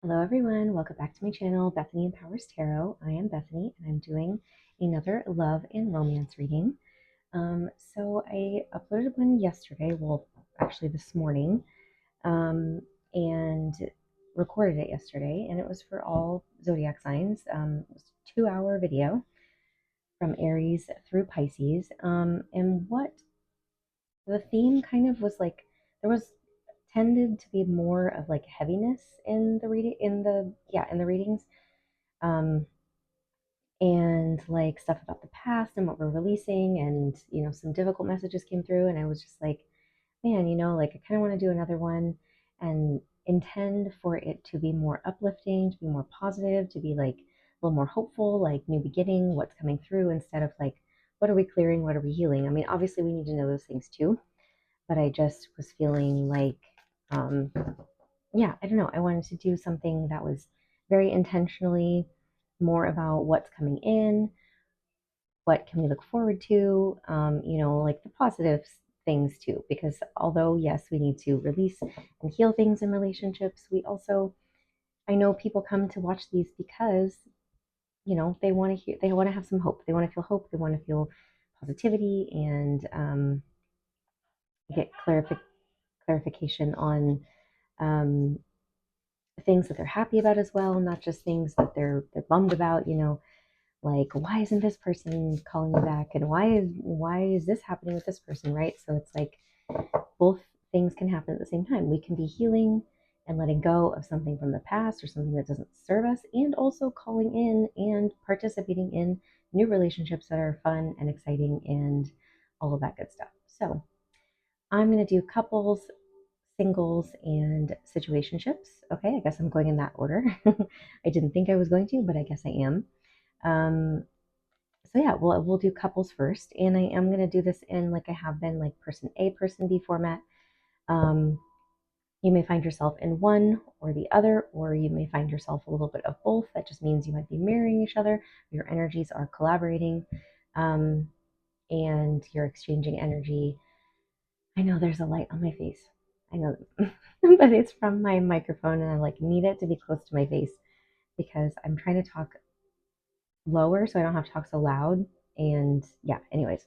Hello everyone, welcome back to my channel, Bethany Empowers Tarot. I am Bethany and I'm doing another love and romance reading. So I uploaded one yesterday, well actually this morning, and recorded it yesterday, and it was for all zodiac signs. It was a 2-hour video from Aries through Pisces. And what the theme kind of was like, there was tended to be more of like heaviness in the readings, um, and like stuff about the past and what we're releasing, and some difficult messages came through, and I was just like, man, like I kind of want to do another one and intend for it to be more uplifting, to be more positive, to be like a little more hopeful, like new beginning, what's coming through, instead of like what are we clearing, what are we healing. I mean, obviously we need to know those things too, but I just was feeling like, um, yeah, I don't know. I wanted to do something that was very intentionally more about what's coming in, what can we look forward to, like the positive things too. Because although, yes, we need to release and heal things in relationships, we also, I know people come to watch these because, they want to hear, they want to have some hope. They want to feel hope. They want to feel positivity and get clarification on um, things that they're happy about as well, not just things that they're bummed about. Like, why isn't this person calling me back, and why is this happening with this person, right? So it's like both things can happen at the same time. We can be healing and letting go of something from the past or something that doesn't serve us, and also calling in and participating in new relationships that are fun and exciting and all of that good stuff. So I'm going to do couples, singles, and situationships. Okay, I guess I'm going in that order. I didn't think I was going to, but I guess I am. Um, so yeah, we'll do couples first, and I am going to do this in, like I have been, like person A, person B format. Um, you may find yourself in one or the other, or you may find yourself a little bit of both. That just means you might be marrying each other. Your energies are collaborating, um, and you're exchanging energy. I know there's a light on my face. I know, but it's from my microphone, and I like need it to be close to my face because I'm trying to talk lower so I don't have to talk so loud. And yeah, anyways.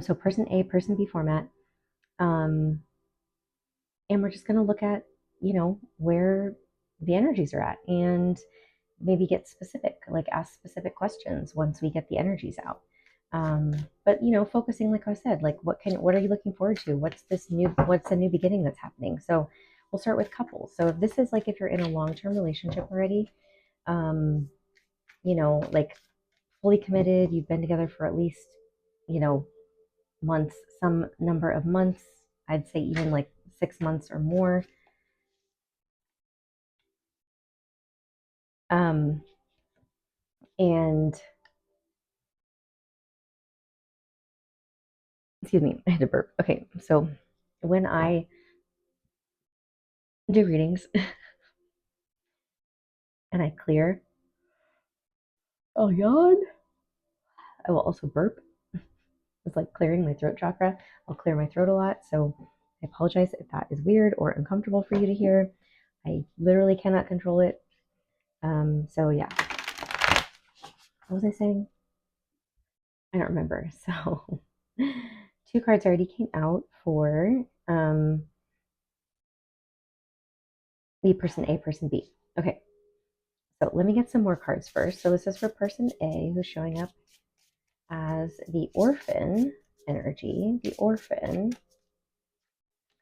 So person A, person B format. Um, and we're just gonna look at, where the energies are at, and maybe get specific, like ask specific questions once we get the energies out. Um, but focusing, like I said, like what are you looking forward to? What's a new beginning that's happening? So we'll start with couples. So if this is like if you're in a long-term relationship already, um, like fully committed, you've been together for at least, you know, months, some number of months, I'd say even like 6 months or more. Um, and excuse me, I had to burp. Okay, so when I do readings and I clear, I'll yawn. I will also burp. It's like clearing my throat chakra. I'll clear my throat a lot. So I apologize if that is weird or uncomfortable for you to hear. I literally cannot control it. So yeah. What was I saying? I don't remember. So two cards already came out for the person A, person B. Okay. So let me get some more cards first. So this is for person A, who's showing up as the orphan energy, the orphan.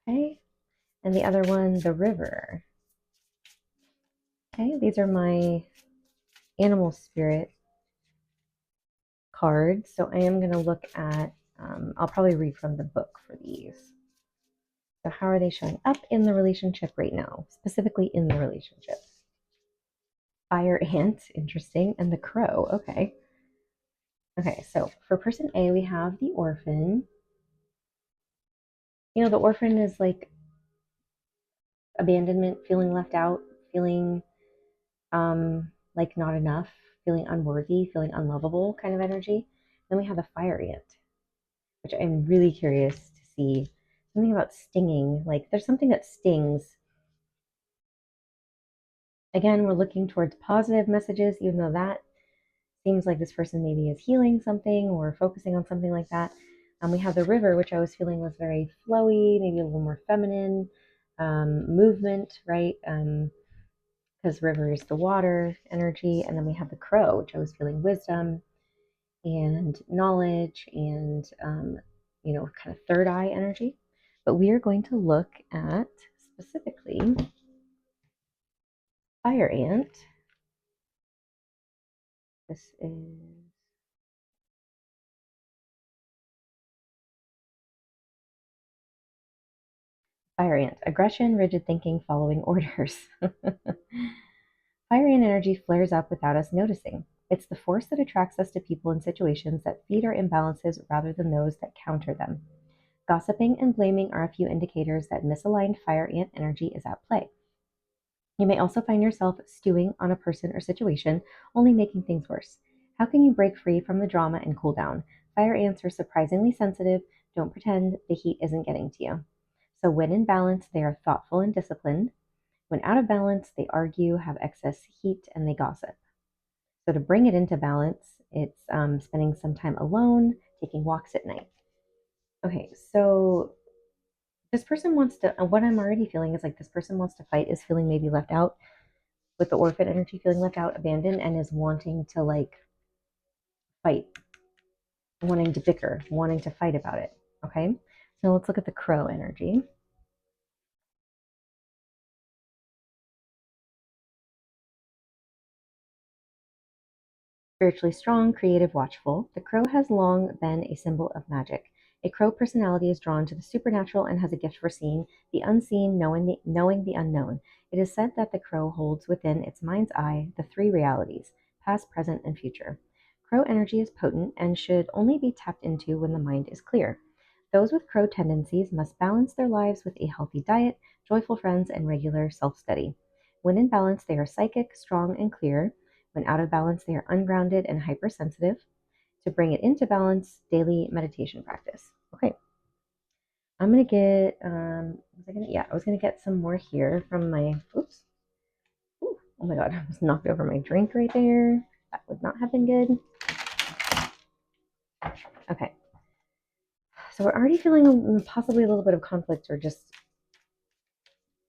Okay. And the other one, the river. Okay. These are my animal spirit cards. So I am going to look at, I'll probably read from the book for these. So how are they showing up in the relationship right now, specifically in the relationship? Fire ant, interesting, and the crow. Okay. Okay, so for person A, we have the orphan. The orphan is like abandonment, feeling left out, feeling like not enough, feeling unworthy, feeling unlovable kind of energy. Then we have the fire ant, which I'm really curious to see. Something about stinging, like there's something that stings Again, we're looking towards positive messages, even though that seems like this person maybe is healing something or focusing on something like that. We have the river, which I was feeling was very flowy, maybe a little more feminine movement, right? Because river is the water energy. And then we have the crow, which I was feeling wisdom and knowledge and, kind of third eye energy. But we are going to look at specifically fire ant. This is fire ant, aggression, rigid thinking, following orders. Fire ant energy flares up without us noticing. It's the force that attracts us to people and situations that feed our imbalances rather than those that counter them. Gossiping and blaming are a few indicators that misaligned fire ant energy is at play. You may also find yourself stewing on a person or situation, only making things worse. How can you break free from the drama and cool down? Fire ants are surprisingly sensitive. Don't pretend the heat isn't getting to you. So, when in balance, they are thoughtful and disciplined. When out of balance, they argue, have excess heat, and they gossip. So, to bring it into balance, it's spending some time alone, taking walks at night. Okay, so this person wants to, what I'm already feeling is like this person wants to fight, is feeling maybe left out with the orphan energy, feeling left out, abandoned, and is wanting to like fight, wanting to bicker, wanting to fight about it. Okay, so let's look at the crow energy. Spiritually strong, creative, watchful, the crow has long been a symbol of magic. A crow personality is drawn to the supernatural and has a gift for seeing the unseen, knowing the unknown. It is said that the crow holds within its mind's eye the three realities, past, present, and future. Crow energy is potent and should only be tapped into when the mind is clear. Those with crow tendencies must balance their lives with a healthy diet, joyful friends, and regular self study. When in balance, they are psychic, strong, and clear. When out of balance, they are ungrounded and hypersensitive. To bring it into balance, daily meditation practice. Okay, I'm gonna get. I was gonna get some more here from my. Oops. Ooh, oh my god, I almost knocked over my drink right there. That would not have been good. Okay, so we're already feeling possibly a little bit of conflict or just,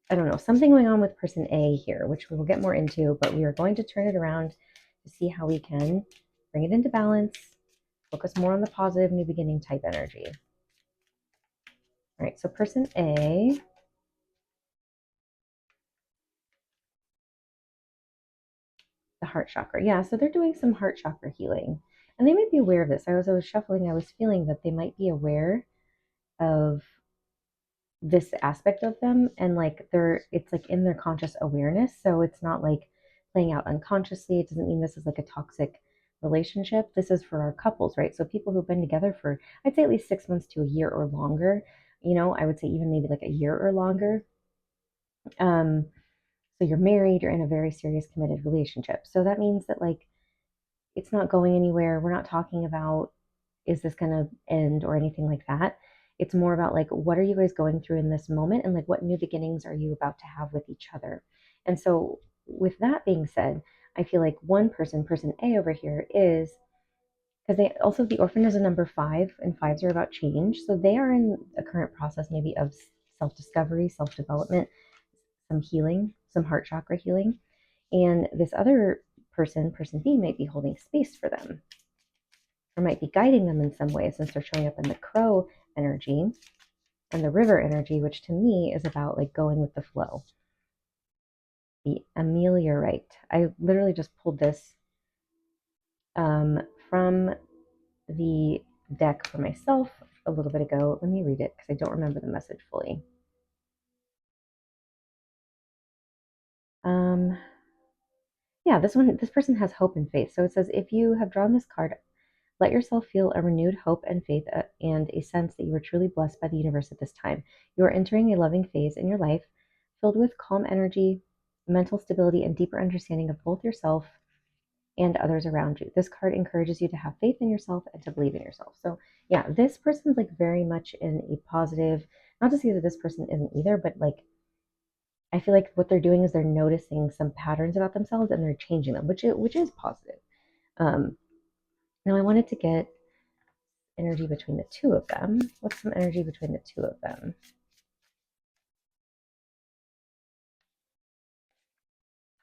I don't know, something going on with person A here, which we will get more into, but we are going to turn it around to see how we can bring it into balance, focus more on the positive new beginning type energy. All right, so person A, the heart chakra. Yeah, so they're doing some heart chakra healing. And they might be aware of this. As I was shuffling, I was feeling that they might be aware of this aspect of them, and like it's like in their conscious awareness. So it's not like playing out unconsciously. It doesn't mean this is like a toxic relationship. This is for our couples, right? So people who've been together for, I'd say, at least 6 months to a year or longer. I would say even maybe like a year or longer. Um, so you're married, you're in a very serious committed relationship. So that means that like it's not going anywhere. We're not talking about, is this going to end or anything like that. It's more about like, what are you guys going through in this moment? And like, what new beginnings are you about to have with each other? And so, with that being said, I feel like person A over here is, because they also, the orphan is a number five, and fives are about change. So they are in a current process maybe of self discovery, self development, some healing, some heart chakra healing. And this other person B, might be holding space for them or might be guiding them in some way, since they're showing up in the crow energy and the river energy, which to me is about like going with the flow. The ameliorate. I literally just pulled this from the deck for myself a little bit ago. Let me read it because I don't remember the message fully. Yeah, this person has hope and faith. So it says, if you have drawn this card, let yourself feel a renewed hope and faith and a sense that you are truly blessed by the universe at this time. You are entering a loving phase in your life filled with calm energy, mental stability, and deeper understanding of both yourself and others around you. This card encourages you to have faith in yourself and to believe in yourself. So, yeah, this person's like very much in a positive, not to say that this person isn't either, but like I feel like what they're doing is they're noticing some patterns about themselves and they're changing them, which is positive. Now I wanted to get energy between the two of them. What's some energy between the two of them?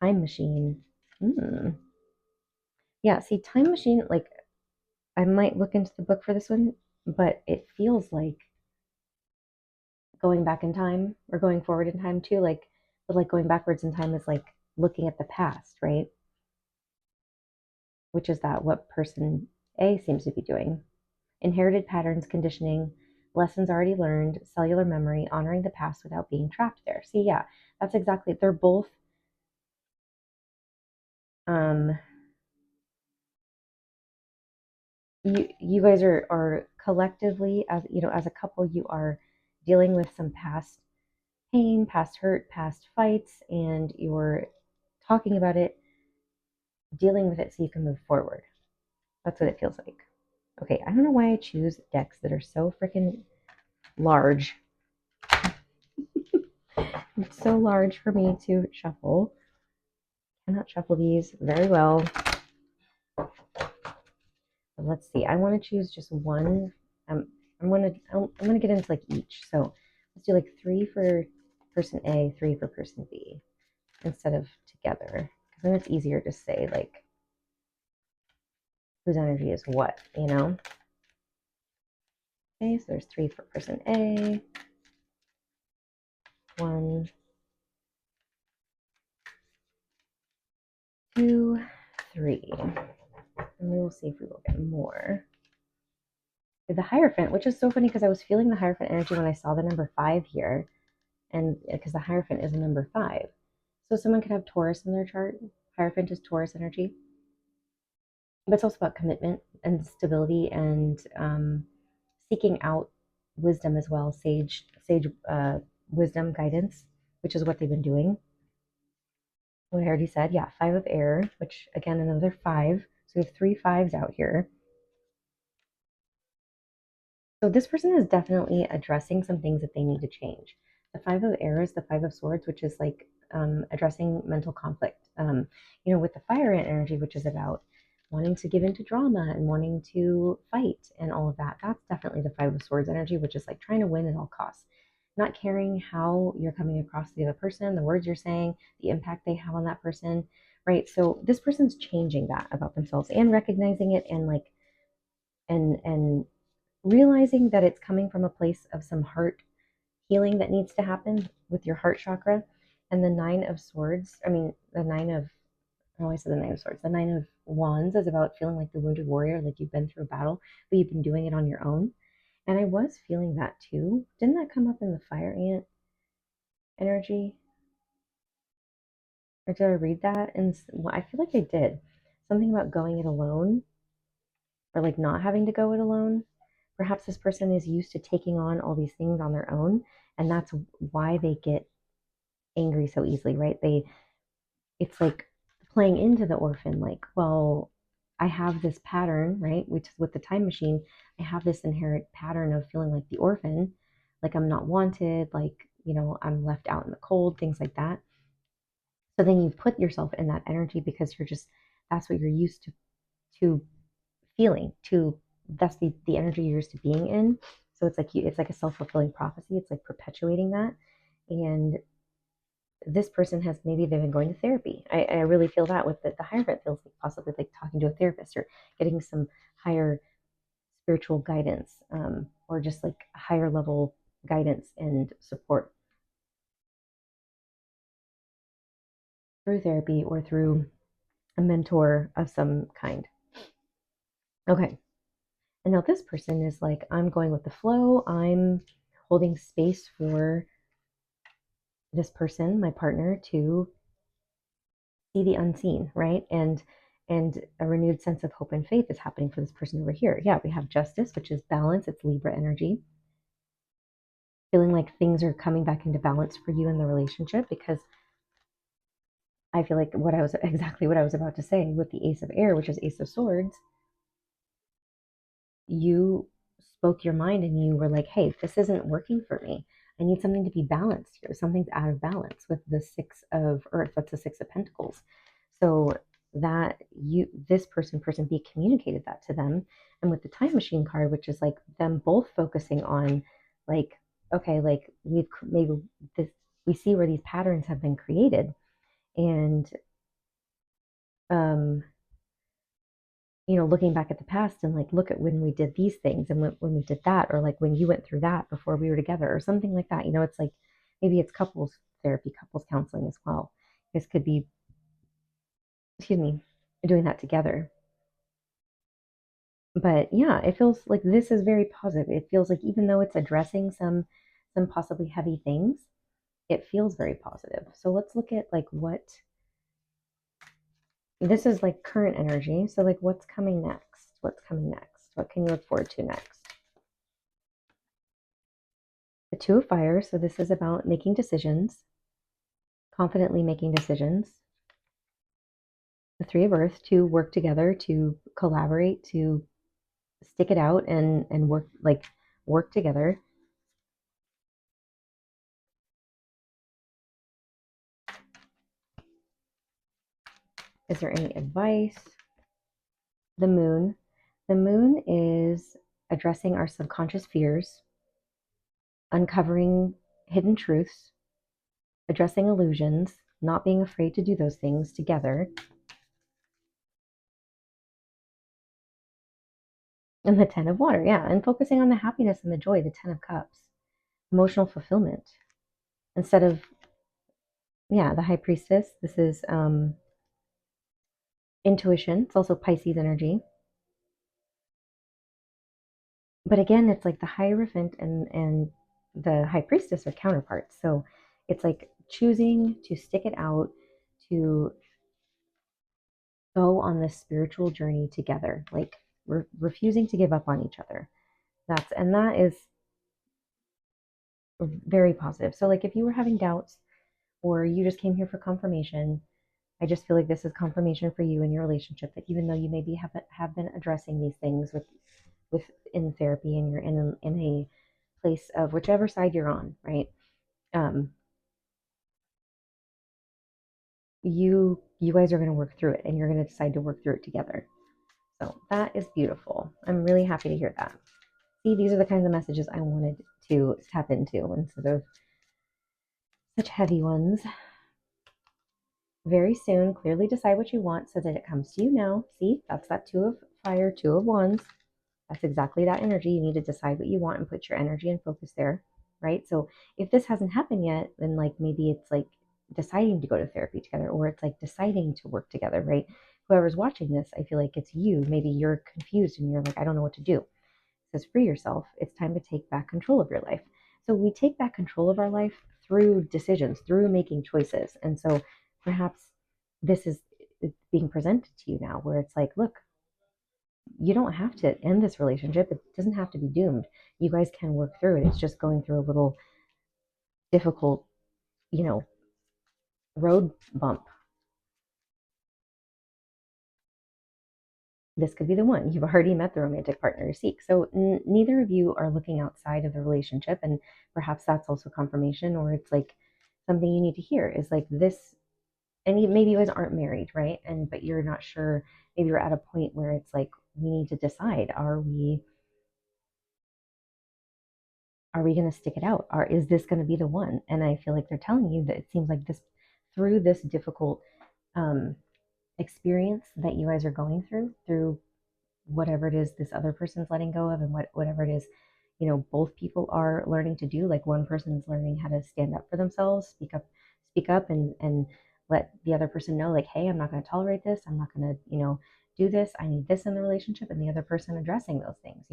Time machine. Yeah, see, time machine, like I might look into the book for this one, but it feels like going back in time or going forward in time too. But like going backwards in time is like looking at the past, right? Which is that what person A seems to be doing. Inherited patterns, conditioning, lessons already learned, cellular memory, honoring the past without being trapped there. See, yeah, that's exactly, they're both, um, you guys are collectively, as you know, as a couple, you are dealing with some past pain, past hurt, past fights, and you're talking about it, dealing with it so you can move forward. That's what it feels like. Okay, I don't know why I choose decks that are so freaking large. It's so large for me to shuffle. I cannot shuffle these very well. But let's see. I want to choose just one. I'm gonna get into like each. So let's do like 3 for person A, 3 for person B, instead of together. Because then it's easier to say like whose energy is what, you know? Okay, so there's 3 for person A, 1, 2, 3. And we will see if we will get more. The Hierophant, which is so funny because I was feeling the Hierophant energy when I saw the number 5 here. And because the Hierophant is a number 5. So someone could have Taurus in their chart. Hierophant is Taurus energy. But it's also about commitment and stability and seeking out wisdom as well, sage wisdom guidance, which is what they've been doing. What I already said, yeah, 5 of air, which again another 5. So we have 3 5s out here. So this person is definitely addressing some things that they need to change. The 5 of air is the 5 of swords, which is like addressing mental conflict. With the fire energy, which is about wanting to give into drama and wanting to fight and all of that. That's definitely the 5 of swords energy, which is like trying to win at all costs, not caring how you're coming across to the other person, the words you're saying, the impact they have on that person, right? So this person's changing that about themselves and recognizing it and like and realizing that it's coming from a place of some heart healing that needs to happen with your heart chakra. And the 9 of swords, the 9 of, oh, I said the 9 of swords, the 9 of wands is about feeling like the wounded warrior, like you've been through a battle, but you've been doing it on your own. And I was feeling that too. Didn't that come up in the fire ant energy? Or did I read that? And well, I feel like I did. Something about going it alone or like not having to go it alone. Perhaps this person is used to taking on all these things on their own, and that's why they get angry so easily, right? It's like playing into the orphan, like, well, I have this pattern, right? Which is with the time machine, I have this inherent pattern of feeling like the orphan, like I'm not wanted, like, I'm left out in the cold, things like that. So then you put yourself in that energy because that's what you're used to feeling, that's the energy you're used to being in. So it's like a self-fulfilling prophecy. It's like perpetuating that. And this person has, maybe they've been going to therapy. I really feel that with the Hierophant feels like possibly like talking to a therapist or getting some higher spiritual guidance, or just like higher level guidance and support through therapy or through a mentor of some kind. Okay. And now this person is like, I'm going with the flow. I'm holding space for this person, my partner, to see the unseen, right? And a renewed sense of hope and faith is happening for this person over here. Yeah, we have justice, which is balance. It's Libra energy. Feeling like things are coming back into balance for you in the relationship, because I feel like exactly what I was about to say with the Ace of Air, which is Ace of Swords. You spoke your mind and you were like, hey, this isn't working for me. I need something to be balanced here. Something's out of balance with the Six of Earth. That's the Six of Pentacles. So that this person B communicated that to them. And with the Time Machine card, which is like them both focusing on like, okay, like maybe this, we see where these patterns have been created. And looking back at the past and like, look at when we did these things and when we did that, or like when you went through that before we were together or something like that. It's like, maybe it's couples therapy, couples counseling as well. This could be, excuse me, doing that together. But yeah, it feels like this is very positive. It feels like even though it's addressing some possibly heavy things, it feels very positive. So let's look at like what this is like current energy. So like what's coming next? What's coming next? What can you look forward to next? The Two of Fire. So this is about making decisions, confidently making decisions. The Three of Earth, to work together, to collaborate, to stick it out and work together. Is there any advice? The Moon. The Moon is addressing our subconscious fears, uncovering hidden truths, addressing illusions, not being afraid to do those things together. And the Ten of Water, yeah, and focusing on the happiness and the joy, the Ten of Cups, emotional fulfillment. Instead of, yeah, the High Priestess, this is intuition. It's also Pisces energy. But again, it's like the Hierophant and the High Priestess are counterparts. So it's like choosing to stick it out, to go on this spiritual journey together, like refusing to give up on each other. That is very positive. So like if you were having doubts or you just came here for confirmation, I just feel like this is confirmation for you in your relationship that even though you maybe have been addressing these things with in therapy and you're in a place of whichever side you're on, right? Um, you guys are going to work through it and you're going to decide to work through it together. So that is beautiful. I'm really happy to hear that. See, these are the kinds of messages I wanted to tap into instead of such heavy ones. Very soon, clearly decide what you want so that it comes to you now. See, that's that Two of Fire, Two of Wands. That's exactly that energy. You need to decide what you want and put your energy and focus there, right? So if this hasn't happened yet, then like maybe it's like deciding to go to therapy together, or it's like deciding to work together, right? Whoever's watching this, I feel like it's you. Maybe you're confused and you're like, I don't know what to do. It says, free yourself. It's time to take back control of your life. So we take back control of our life through decisions, through making choices. And so perhaps this is being presented to you now where it's like, look, you don't have to end this relationship. It doesn't have to be doomed. You guys can work through it. It's just going through a little difficult, you know, road bump. This could be the one. You've already met the romantic partner you seek. So neither of you are looking outside of the relationship. And perhaps that's also confirmation, or it's like something you need to hear is like this. And maybe you guys aren't married, right? But you're not sure. Maybe you're at a point where it's like, we need to decide, are we going to stick it out? Or is this going to be the one? And I feel like they're telling you that it seems like this, through this difficult experience that you guys are going through whatever it is this other person's letting go of, and whatever it is, both people are learning to do. Like one person's learning how to stand up for themselves, speak up, and let the other person know, like, hey, I'm not going to tolerate this. I'm not going to, do this. I need this in the relationship, and the other person addressing those things.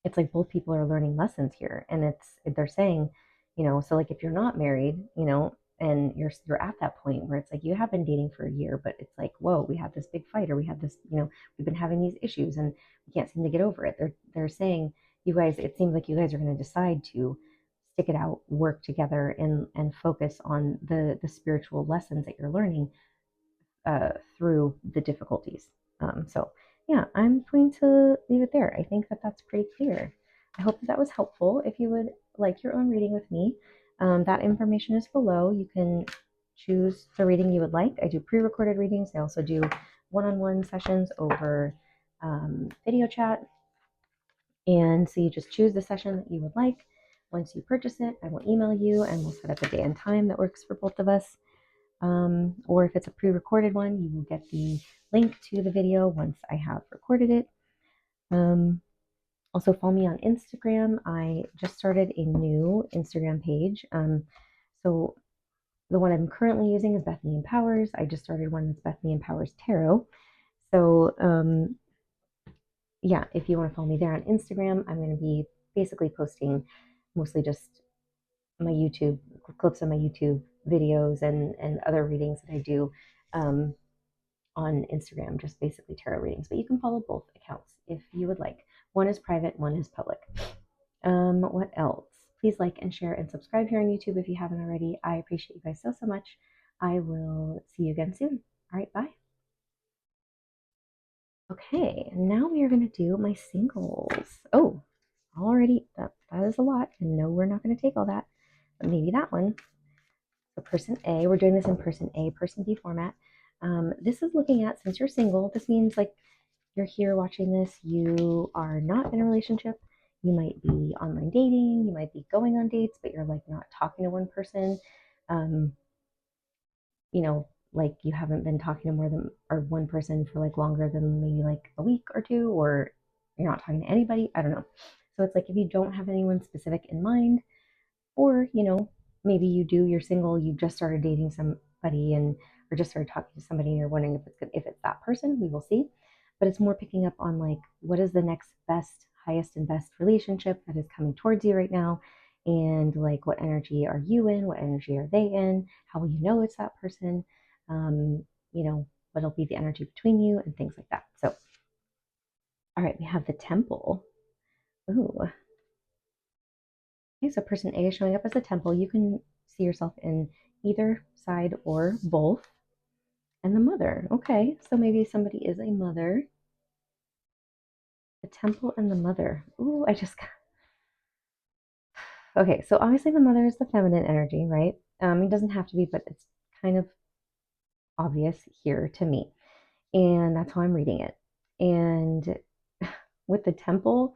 It's like both people are learning lessons here, and they're saying, so like if you're not married, and you're at that point where it's like you have been dating for a year, but it's like, whoa, we had this big fight, or we had this, we've been having these issues and we can't seem to get over it. They're saying, you guys, it seems like you guys are going to decide to stick it out, work together, and focus on the spiritual lessons that you're learning through the difficulties. So yeah, I'm going to leave it there. I think that that's pretty clear. I hope that was helpful. If you would like your own reading with me, that information is below. You can choose the reading you would like. I do pre-recorded readings. I also do one-on-one sessions over video chat. And so you just choose the session that you would like. Once you purchase it, I will email you and we'll set up a day and time that works for both of us. Or if it's a pre-recorded one, you will get the link to the video once I have recorded it. Also follow me on Instagram. I just started a new Instagram page. So the one I'm currently using is Bethany Empowers. I just started one that's Bethany Empowers Tarot. So yeah, if you want to follow me there on Instagram, I'm going to be basically posting mostly just my YouTube clips of my YouTube videos and other readings that I do on Instagram, just basically tarot readings. But you can follow both accounts if you would like. One is private, one is public. What else? Please like and share and subscribe here on YouTube if you haven't already. I appreciate you guys so much. I will see you again soon. All right, bye. Okay, now we are going to do my singles. Oh, already, that is a lot. And no, we're not going to take all that, but maybe that one. So person A, we're doing this in person A, person B format. This is looking at, since you're single, this means like you're here watching this, you are not in a relationship. You might be online dating, you might be going on dates, but you're like not talking to one person. You know, like you haven't been talking to more than or one person for like longer than maybe like a week or two, or you're not talking to anybody. I don't know. So it's like if you don't have anyone specific in mind, or maybe you do, you're single, you just started dating somebody and or just started talking to somebody and you're wondering if it's good, if it's that person, we will see. But it's more picking up on like what is the next best, highest and best relationship that is coming towards you right now, and like what energy are you in, what energy are they in, how will you know it's that person, um, what'll be the energy between you and things like that. So all right, we have the temple. Ooh. Okay, so person A is showing up as a temple. You can see yourself in either side or both. And the mother. Okay, so maybe somebody is a mother. The temple and the mother. Ooh, okay, so obviously the mother is the feminine energy, right? It doesn't have to be, but it's kind of obvious here to me. And that's how I'm reading it. And with the temple,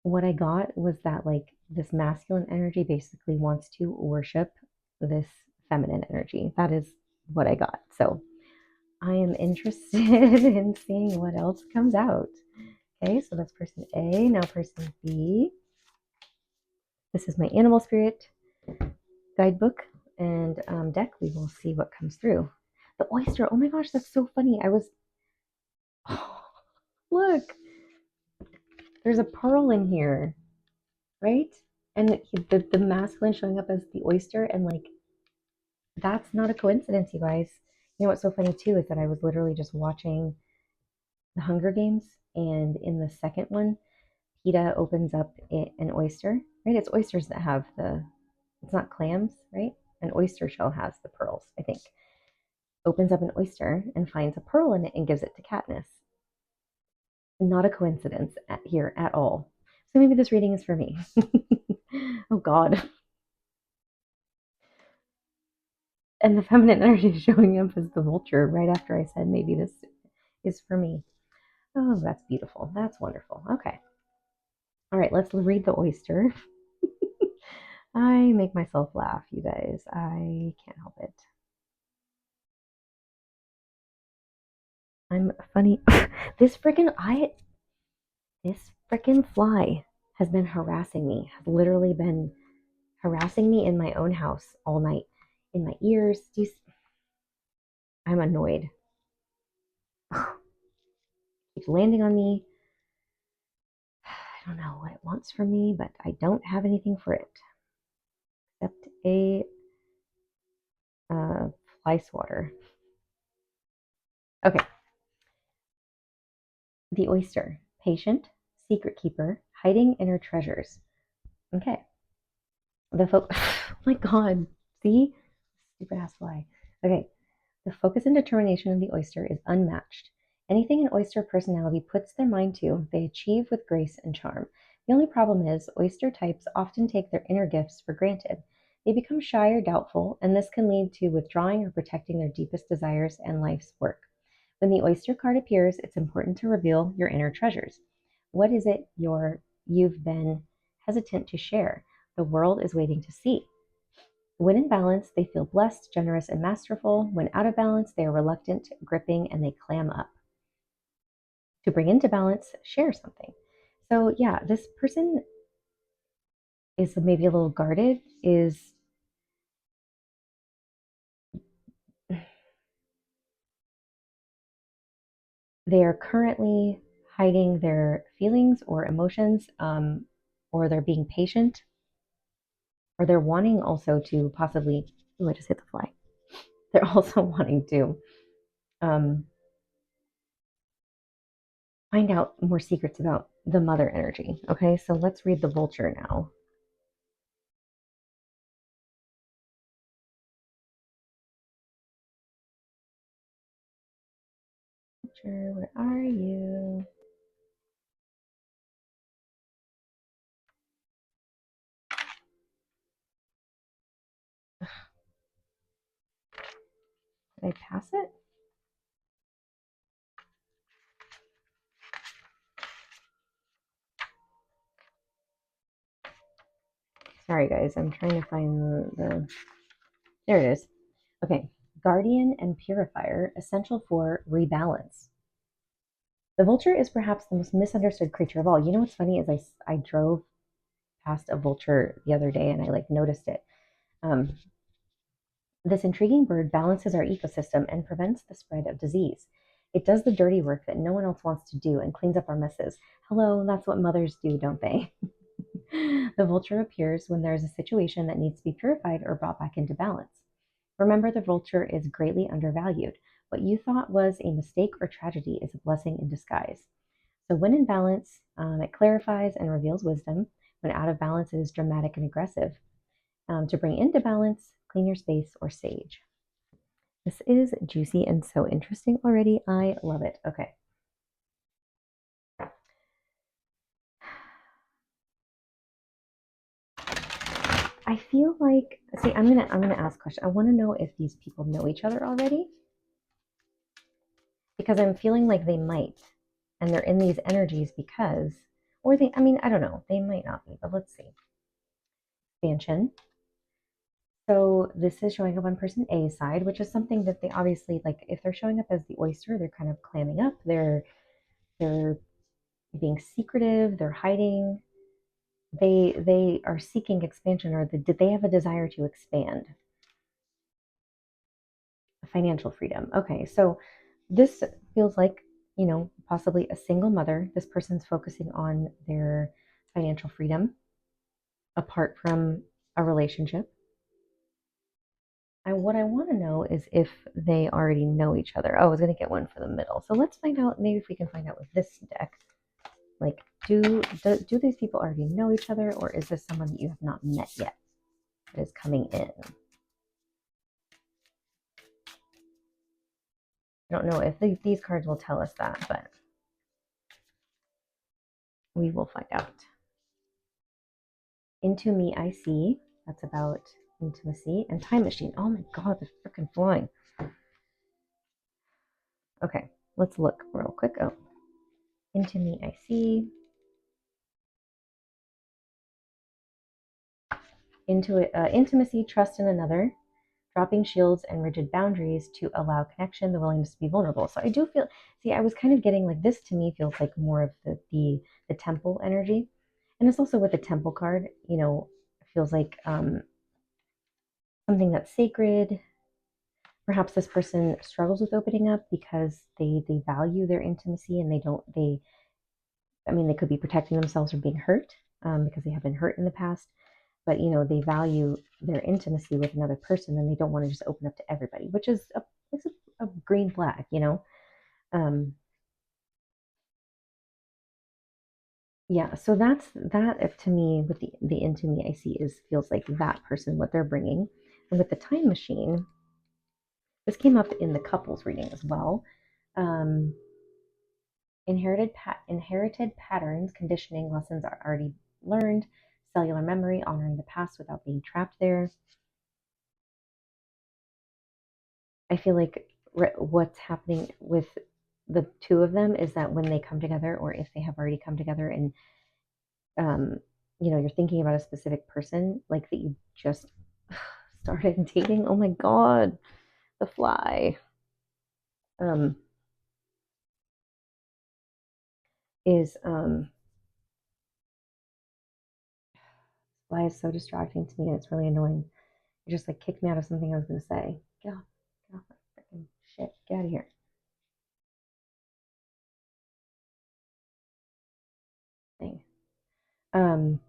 what I got was that like this masculine energy basically wants to worship this feminine energy. That is what I got. So I am interested in seeing what else comes out. Okay, so that's person A. Now person B. This is my animal spirit guidebook and deck. We will see what comes through. The oyster. Oh my gosh, that's so funny. Oh, look, there's a pearl in here, right? And the masculine showing up as the oyster, and like that's not a coincidence, you guys. You know what's so funny too is that I was literally just watching the Hunger Games, and in the second one, Theta opens up an oyster, right? It's oysters that have it's not clams, right? An oyster shell has the pearls, I think. Opens up an oyster and finds a pearl in it and gives it to Katniss. Not a coincidence here at all. So maybe this reading is for me. Oh God. And the feminine energy is showing up as the vulture right after I said maybe this is for me. Oh, that's beautiful. That's wonderful. Okay. All right, let's read the oyster. I make myself laugh, you guys. I can't help it. I'm funny. This freaking fly has been harassing me. Has literally been harassing me in my own house all night, in my ears. I'm annoyed. Keeps landing on me. I don't know what it wants from me, but I don't have anything for it except a fly swatter. Okay. The oyster, patient, secret keeper, hiding inner treasures. Okay. Oh my God. See? Stupid ass fly. Okay. The focus and determination of the oyster is unmatched. Anything an oyster personality puts their mind to, they achieve with grace and charm. The only problem is oyster types often take their inner gifts for granted. They become shy or doubtful, and this can lead to withdrawing or protecting their deepest desires and life's work. When the oyster card appears, it's important to reveal your inner treasures. What is it you've been hesitant to share? The world is waiting to see. When in balance, they feel blessed, generous, and masterful. When out of balance, they are reluctant, gripping, and they clam up. To bring into balance, share something. So yeah, this person is maybe a little guarded, is they are currently hiding their feelings or emotions, or they're being patient, or they're wanting also to possibly, oh, I just hit the fly. They're also wanting to um, find out more secrets about the mother energy. Okay, so let's read the vulture now. Vulture, where are you? Did I pass it? Sorry, guys. I'm trying to find the there it is. Okay. Guardian and purifier, essential for rebalance. The vulture is perhaps the most misunderstood creature of all. You know what's funny is I drove past a vulture the other day and I like noticed it. This intriguing bird balances our ecosystem and prevents the spread of disease. It does the dirty work that no one else wants to do and cleans up our messes. Hello, that's what mothers do, don't they? The vulture appears when there is a situation that needs to be purified or brought back into balance. Remember, the vulture is greatly undervalued. What you thought was a mistake or tragedy is a blessing in disguise. So, when in balance, it clarifies and reveals wisdom. When out of balance, it is dramatic and aggressive. To bring into balance, clean your space or sage. This is juicy and so interesting already. I love it. Okay. I feel like, see, I'm gonna ask a question. I want to know if these people know each other already, because I'm feeling like they might, and they're in these energies because, or they, I mean, I don't know, they might not be, but let's see. Expansion. So this is showing up on person A's side, which is something that they obviously like. If they're showing up as the oyster, they're kind of clamming up. They're being secretive. They're hiding. They are seeking expansion, or did they have a desire to expand? Financial freedom. Okay, so this feels like, possibly a single mother. This person's focusing on their financial freedom apart from a relationship. And what I want to know is if they already know each other. Oh, I was going to get one for the middle. So let's find out, maybe if we can find out with this deck. Like, do these people already know each other, or is this someone that you have not met yet that is coming in? I don't know if these cards will tell us that, but we will find out. Into Me I See. That's about intimacy. And Time Machine. Oh my God, they're freaking flying. Okay, let's look real quick. Oh, Into Me I See. Intimacy, trust in another, dropping shields and rigid boundaries to allow connection, the willingness to be vulnerable. So I do feel, see, I was kind of getting like this to me feels like more of the temple energy. And it's also with the temple card, it feels like something that's sacred. Perhaps this person struggles with opening up because they value their intimacy and they could be protecting themselves from being hurt, because they have been hurt in the past, but they value their intimacy with another person and they don't want to just open up to everybody, which is a green flag. um, yeah, so that's that to me. With the Into Me I See is feels like that person, what they're bringing. And with the Time Machine, this came up in the couples reading as well. um, Inherited patterns, conditioning, lessons are already learned, cellular memory, honoring the past without being trapped there. I feel like what's happening with the two of them is that when they come together, or if they have already come together and um, you're thinking about a specific person, like that you just started dating. Oh my God, the fly. Um, is Fly is so distracting to me, and it's really annoying. It just like kicked me out of something I was gonna say. Get off my freaking shit. Get out of here. Thing. Um,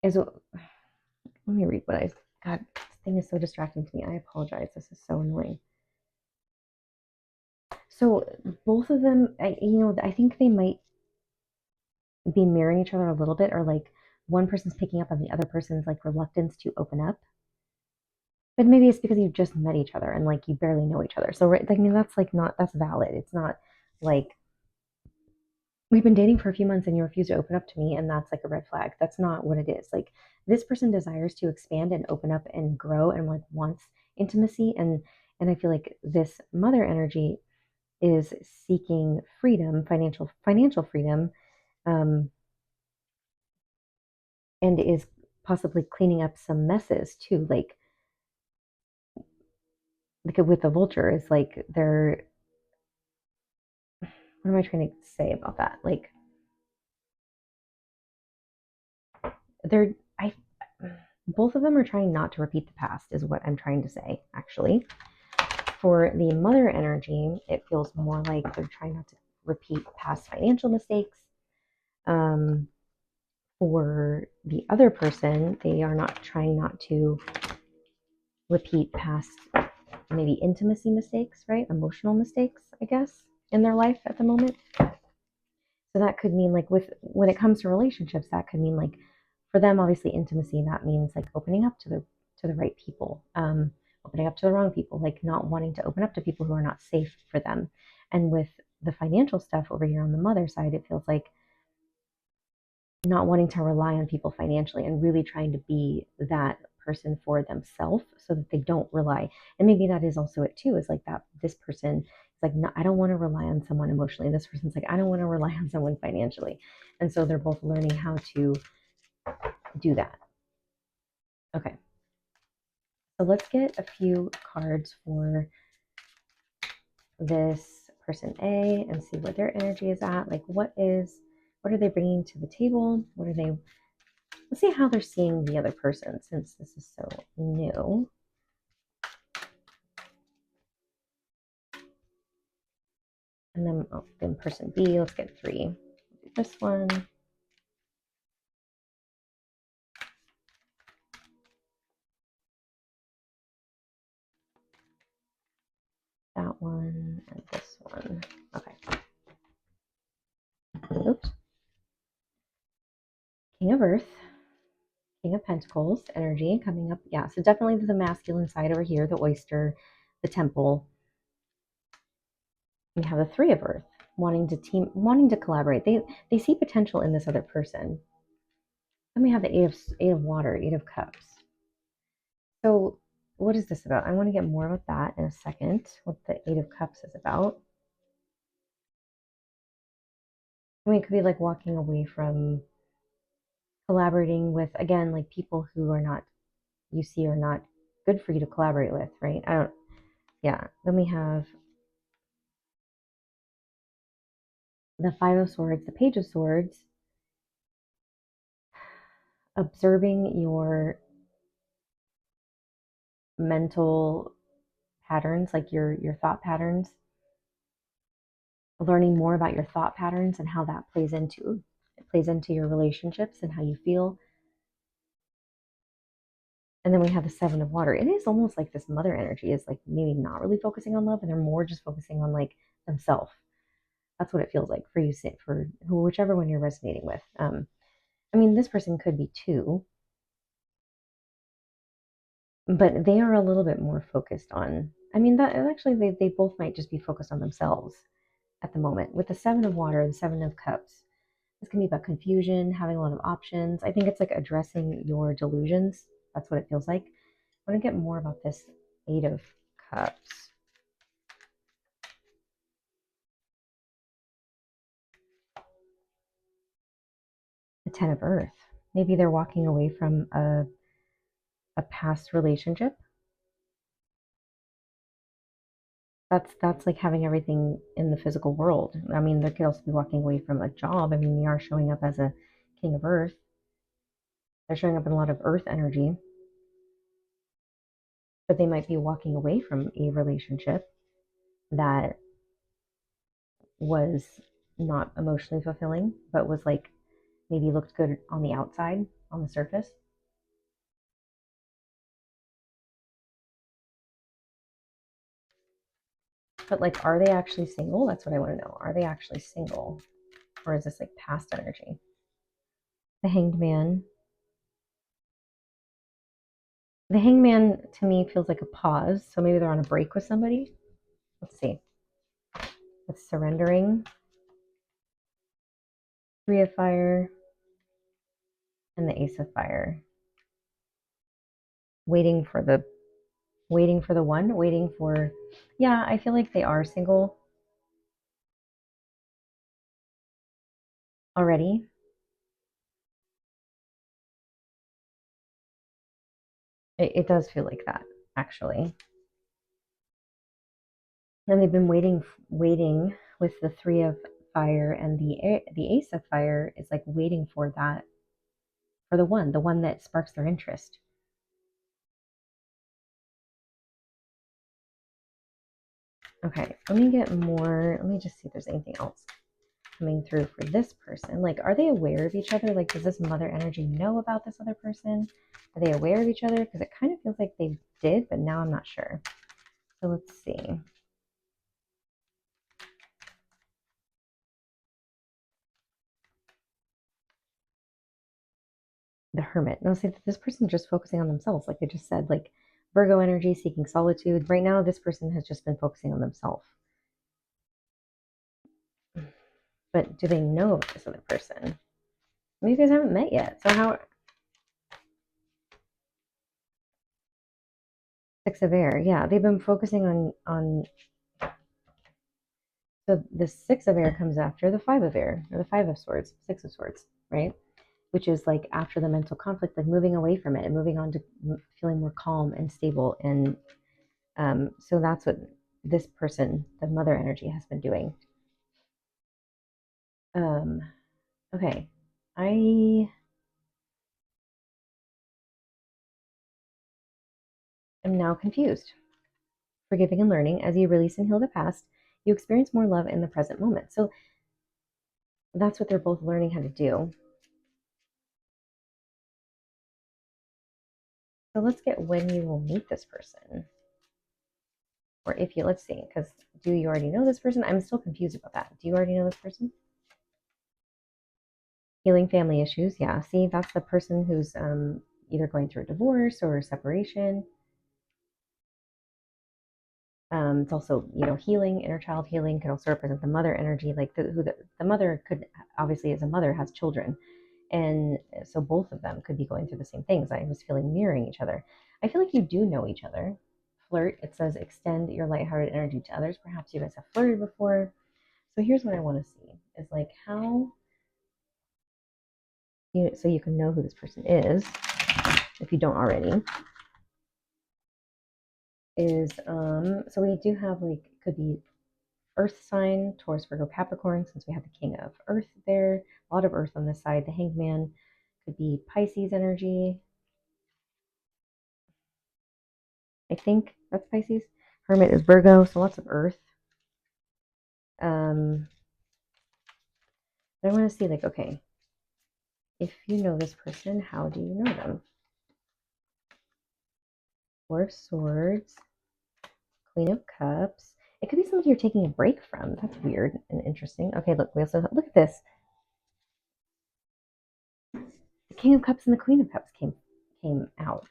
is let me read what I. God, this thing is so distracting to me. I apologize. This is so annoying. So both of them, I think they might be mirroring each other a little bit, or like one person's picking up on the other person's like reluctance to open up. But maybe it's because you've just met each other and like you barely know each other. So right, I mean that's like not that's valid. It's not like we've been dating for a few months and you refuse to open up to me and that's like a red flag. That's not what it is. Like this person desires to expand and open up and grow and like wants intimacy, and I feel like this mother energy is seeking freedom, financial freedom, um, and is possibly cleaning up some messes too. Like with the vulture is like they're, what am I trying to say about that? Like they're I both of them are trying not to repeat the past is what I'm trying to say actually. For the mother energy, it feels more like they're trying not to repeat past financial mistakes. Um, for the other person, they are not trying not to repeat past maybe intimacy mistakes, right? Emotional mistakes, I guess, in their life at the moment. So that could mean like with when it comes to relationships, that could mean like for them, obviously intimacy, that means like opening up to the right people, opening up to the wrong people, like not wanting to open up to people who are not safe for them. And with the financial stuff over here on the mother side, it feels like not wanting to rely on people financially and really trying to be that person for themselves so that they don't rely. And maybe that is also it too, is like that this person is like, no, I don't want to rely on someone emotionally. This person's like, I don't want to rely on someone financially. And so they're both learning how to do that. Okay. So let's get a few cards for this person A and see what their energy is at. Like what are they bringing to the table? What are they, let's see how they're seeing the other person since this is so new. And then person B, let's get 3. This one. That one and this one. Okay. Oops. King of Earth, King of Pentacles energy coming up. Yeah, so definitely the masculine side over here, the oyster, the temple. We have the 3 of Earth, wanting to collaborate. They see potential in this other person. Then we have the eight of water, 8 of cups. So what is this about? I want to get more about that in a second, what the 8 of cups is about. I mean, it could be like walking away from collaborating with, again, like people who are not, you see, are not good for you to collaborate with, right? Yeah. Then we have the 5 of Swords, the Page of Swords, observing your mental patterns, like your thought patterns, learning more about your thought patterns and how that plays into your relationships and how you feel. And then we have the 7 of Water. It is almost like this mother energy is like maybe not really focusing on love, and they're more just focusing on like themselves. That's what it feels like for you, for whichever one you're resonating with. I mean, this person could be 2, but they are a little bit more focused on, I mean, that actually, they both might just be focused on themselves at the moment. With the Seven of Water, the Seven of Cups, this can be about confusion, having a lot of options. I think it's like addressing your delusions. That's what it feels like. I want to get more about this Eight of Cups. The Ten of Earth. Maybe they're walking away from a past relationship. That's like having everything in the physical world. I mean, they could also be walking away from a job. I mean, they are showing up as a King of Earth. They're showing up in a lot of Earth energy, but they might be walking away from a relationship that was not emotionally fulfilling, but was like maybe looked good on the outside, on the surface. But like, are they actually single? That's what I want to know. Are they actually single? Or is this like past energy? The Hanged Man. The Hanged Man to me feels like a pause. So maybe they're on a break with somebody. Let's see. It's surrendering. Three of Fire and the Ace of Fire. Waiting for the one, waiting for, yeah, I feel like they are single already. It does feel like that, actually. And they've been waiting with the Three of Fire, and the Ace of Fire is like waiting for that, for the one that sparks their interest. Okay, let me get more. Let me just see if there's anything else coming through for this person. Like, are they aware of each other? Like, does this mother energy know about this other person? Are they aware of each other? Because it kind of feels like they did, but now I'm not sure. So let's see. The Hermit. No, see, this person's just focusing on themselves. Like I just said, like Virgo energy, seeking solitude. Right now, this person has just been focusing on themselves. But do they know about this other person? Maybe you guys haven't met yet. So how? Six of Air. Yeah, they've been focusing on. So the Six of Air comes after the Five of Air, or the Five of Swords, Six of Swords, right? Which is like after the mental conflict, like moving away from it and moving on to feeling more calm and stable. And so that's what this person, the mother energy, has been doing. Um, okay, I am now confused. Forgiving and learning, as you release and heal the past, you experience more love in the present moment. So that's what they're both learning how to do. So let's get when you will meet this person. Or if you, let's see, because do you already know this person? I'm still confused about that. Do you already know this person? Healing family issues. Yeah, see, that's the person who's either going through a divorce or a separation. It's also, healing, inner child healing can also represent the mother energy. Like the mother could, obviously, as a mother, has children. And so both of them could be going through the same things. I was feeling mirroring each other. I feel like you do know each other. Flirt, it says extend your lighthearted energy to others. Perhaps you guys have flirted before. So here's what I want to see is like how, so you can know who this person is if you don't already. Is so we do have like, could be Earth sign, Taurus, Virgo, Capricorn, since we have the King of Earth there. A lot of Earth on this side. The Hanged Man could be Pisces energy. I think that's Pisces. Hermit is Virgo, so lots of Earth. But I want to see, like, okay, if you know this person, how do you know them? Four of Swords, Queen of Cups. It could be somebody you're taking a break from. That's weird and interesting. Okay, look, we also look at this. The King of Cups and the Queen of Cups came out.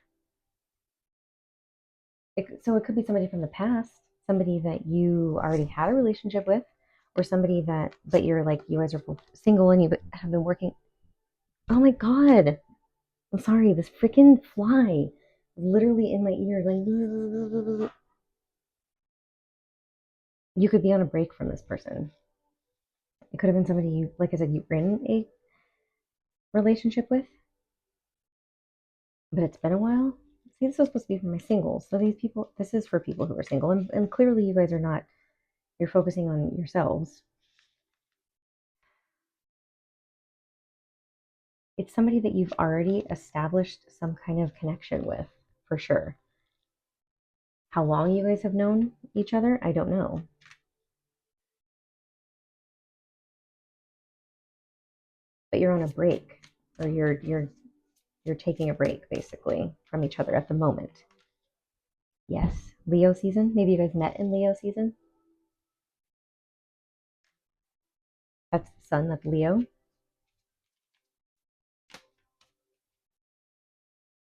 So it could be somebody from the past, somebody that you already had a relationship with, or somebody that, but you're like, you guys are both single and you have been working. Oh my God. I'm sorry, this freaking fly literally in my ear, like, you could be on a break from this person. It could have been somebody you, like I said, you were in a relationship with, but it's been a while. See, this was supposed to be for my singles. So these people, this is for people who are single. And clearly you guys are not, you're focusing on yourselves. It's somebody that you've already established some kind of connection with, for sure. How long you guys have known each other, I don't know. But you're on a break, or you're taking a break basically from each other at the moment. Yes, Leo season. Maybe you guys met in Leo season. That's the sun, that's Leo.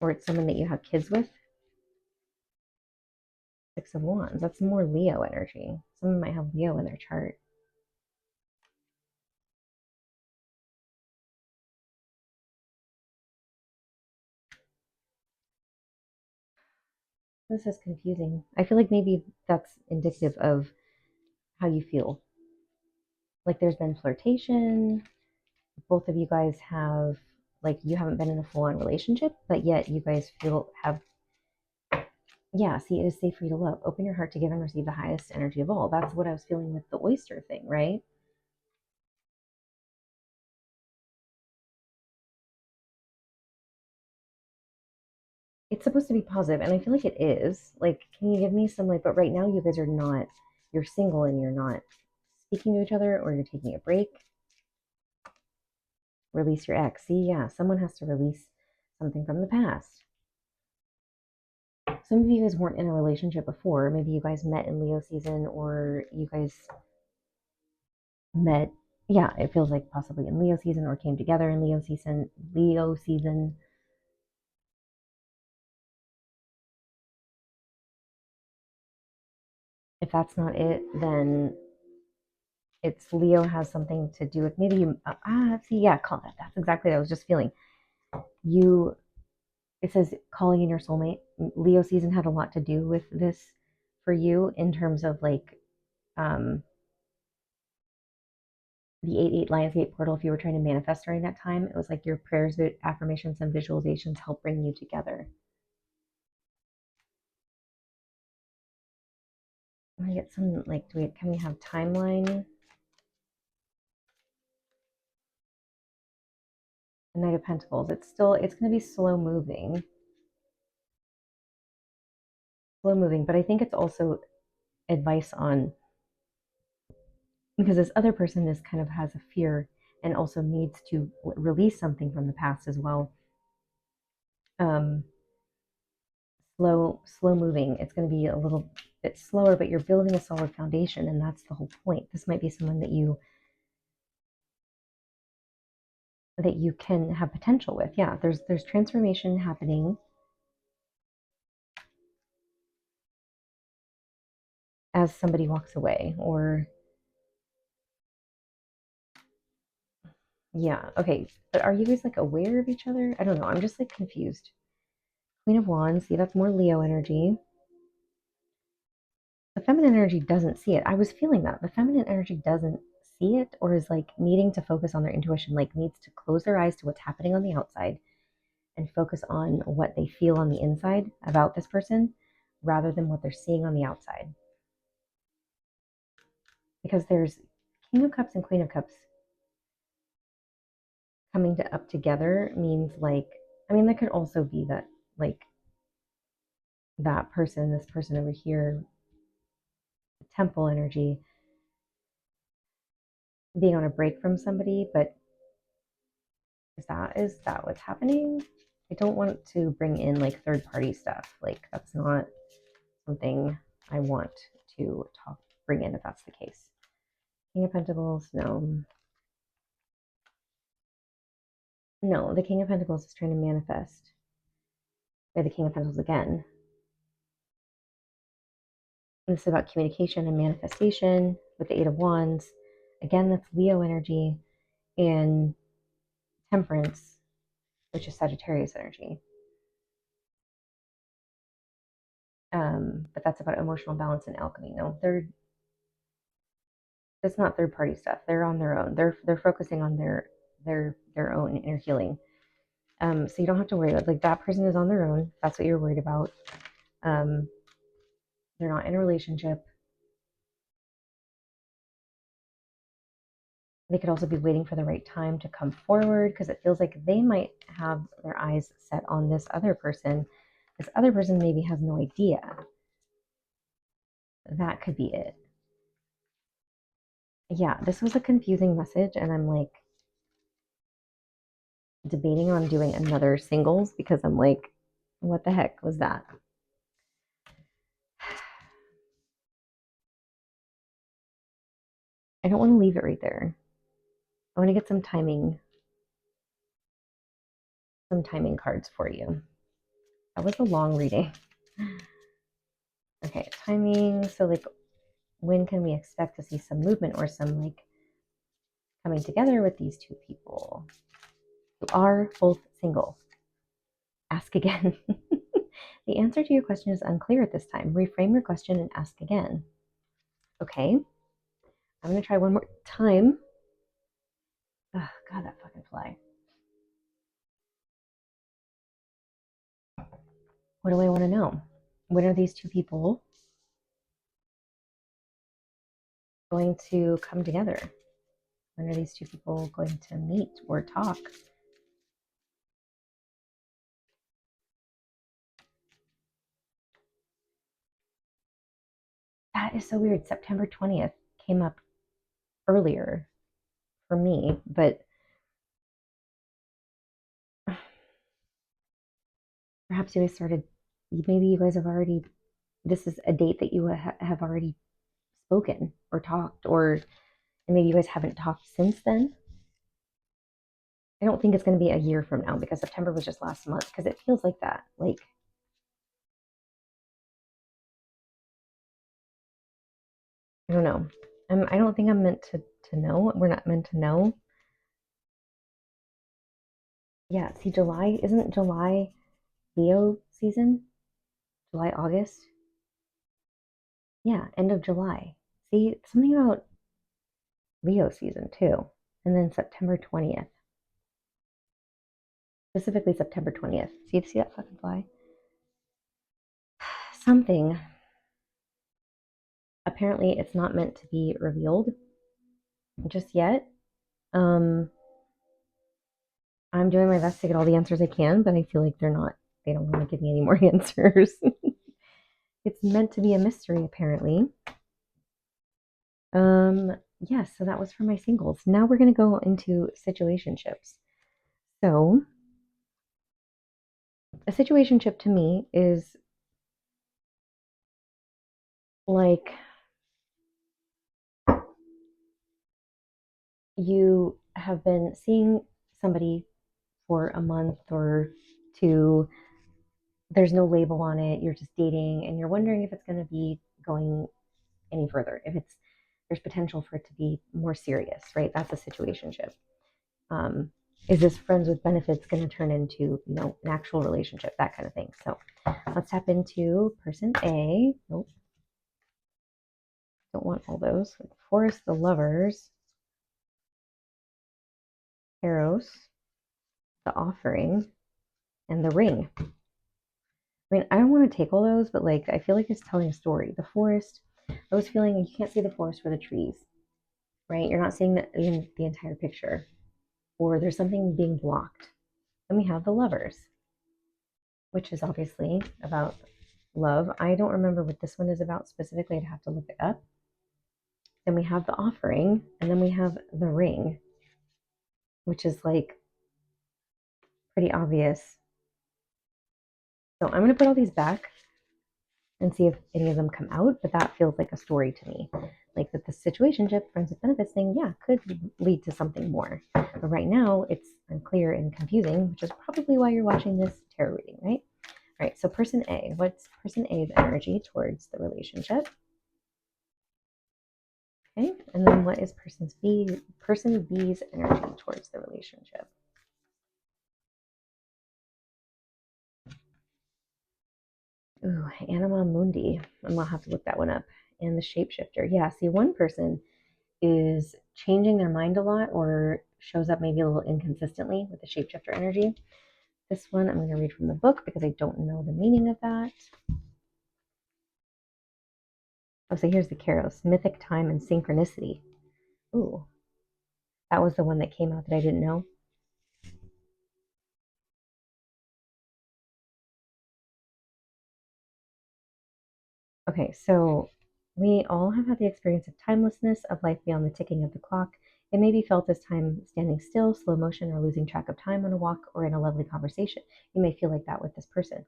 Or it's someone that you have kids with. Six of Wands. That's more Leo energy. Someone might have Leo in their chart. This is confusing. I feel like maybe that's indicative of how you feel. Like there's been flirtation. Both of you guys have, like, you haven't been in a full on relationship, but yet you guys feel have, yeah, see, it is safe for you to love. Open your heart to give and receive the highest energy of all. That's what I was feeling with the oyster thing, right? It's supposed to be positive, and I feel like it is. Like, can you give me some, like, but right now you guys are not, you're single and you're not speaking to each other, or you're taking a break. Release your ex. See, yeah, someone has to release something from the past. Some of you guys weren't in a relationship before. Maybe you guys met in Leo season, or you guys met, yeah, it feels like possibly in Leo season, or came together in Leo season. Leo season. If that's not it, then it's Leo has something to do with, maybe you, see, yeah, call that. That's exactly what I was just feeling. You, it says calling in your soulmate. Leo season had a lot to do with this for you in terms of like, um, the 8-8 Lionsgate portal. If you were trying to manifest during that time, it was like your prayers, affirmations, and visualizations help bring you together. I get some, like, can we have timeline? The Knight of Pentacles. It's going to be slow moving, but I think it's also advice on, because this other person is kind of has a fear and also needs to release something from the past as well. Um, slow moving. It's going to be a little bit slower, but you're building a solid foundation, and that's the whole point. This might be someone that you can have potential with. Yeah, there's transformation happening as somebody walks away, or yeah, okay. But are you guys like aware of each other? I don't know. I'm just like confused. Queen of Wands. See, that's more Leo energy. The feminine energy doesn't see it. I was feeling that. The feminine energy doesn't see it, or is like needing to focus on their intuition, like needs to close their eyes to what's happening on the outside and focus on what they feel on the inside about this person rather than what they're seeing on the outside. Because there's King of Cups and Queen of Cups coming to up together means like, I mean, that could also be that like that person, this person over here, temple energy, being on a break from somebody, but is that what's happening? I don't want to bring in like third party stuff. Like that's not something I want to bring in if that's the case. King of Pentacles, no. No, the King of Pentacles is trying to manifest. Or the King of Pentacles again. This is about communication and manifestation with the Eight of Wands. Again, that's Leo energy, and Temperance, which is Sagittarius energy. But that's about emotional balance and alchemy. No, it's not third party stuff. They're on their own. They're focusing on their own inner healing. So you don't have to worry about, like, that person is on their own. That's what you're worried about. They're not in a relationship. They could also be waiting for the right time to come forward, because it feels like they might have their eyes set on this other person. This other person maybe has no idea. That could be it. Yeah, this was a confusing message, and I'm like debating on doing another singles, because I'm like, what the heck was that? I don't want to leave it right there. I want to get some timing cards for you. That was a long reading. Okay, timing. So, like, when can we expect to see some movement or some, like, coming together with these two people who are both single? Ask again. The answer to your question is unclear at this time. Reframe your question and ask again. Okay. I'm going to try one more time. Oh, God, that fucking fly. What do I want to know? When are these two people going to come together? When are these two people going to meet or talk? That is so weird. September 20th came up earlier for me, but perhaps you guys started, maybe you guys have already, this is a date that you have already spoken or talked, or and maybe you guys haven't talked since then. I don't think it's going to be a year from now, because September was just last month, because it feels like that. Like, I don't know. I don't think I'm meant to know. We're not meant to know. Yeah, see, July, isn't July Leo season? July, August? Yeah, end of July. See, something about Leo season too. And then September 20th. Specifically September 20th. See that fucking fly? Something. Apparently it's not meant to be revealed just yet. I'm doing my best to get all the answers I can, but I feel like they don't want to give me any more answers. It's meant to be a mystery, apparently. Yes, so that was for my singles. Now we're going to go into situationships. So, a situationship to me is like you have been seeing somebody for a month or two. There's no label on it. You're just dating, and you're wondering if it's going to be going any further. If there's potential for it to be more serious, right? That's a situationship. Is this friends with benefits going to turn into, an actual relationship, that kind of thing? So let's tap into person A. Nope, don't want all those. Forest, the Lovers, Eros, the Offering, and the Ring. I mean, I don't want to take all those, but, like, I feel like it's telling a story. The Forest, I was feeling like you can't see the forest for the trees, right? You're not seeing the entire picture, or there's something being blocked. Then we have the Lovers, which is obviously about love. I don't remember what this one is about specifically. I'd have to look it up. Then we have the Offering, and then we have the Ring, which is, like, pretty obvious. So I'm going to put all these back and see if any of them come out, but that feels like a story to me. Like, that the situationship, friends with benefits thing, yeah, could lead to something more. But right now, it's unclear and confusing, which is probably why you're watching this tarot reading, right? All right, so person A, what's person A's energy towards the relationship? Okay, and then what is person B's energy towards the relationship? Ooh, Anima Mundi. I'm gonna have to look that one up. And the shapeshifter. Yeah, see, one person is changing their mind a lot or shows up maybe a little inconsistently with the shapeshifter energy. This one I'm going to read from the book because I don't know the meaning of that. Oh, so here's the Kairos, mythic time and synchronicity. Ooh, that was the one that came out that I didn't know. Okay, so we all have had the experience of timelessness, of life beyond the ticking of the clock. It may be felt as time standing still, slow motion, or losing track of time on a walk or in a lovely conversation. You may feel like that with this person.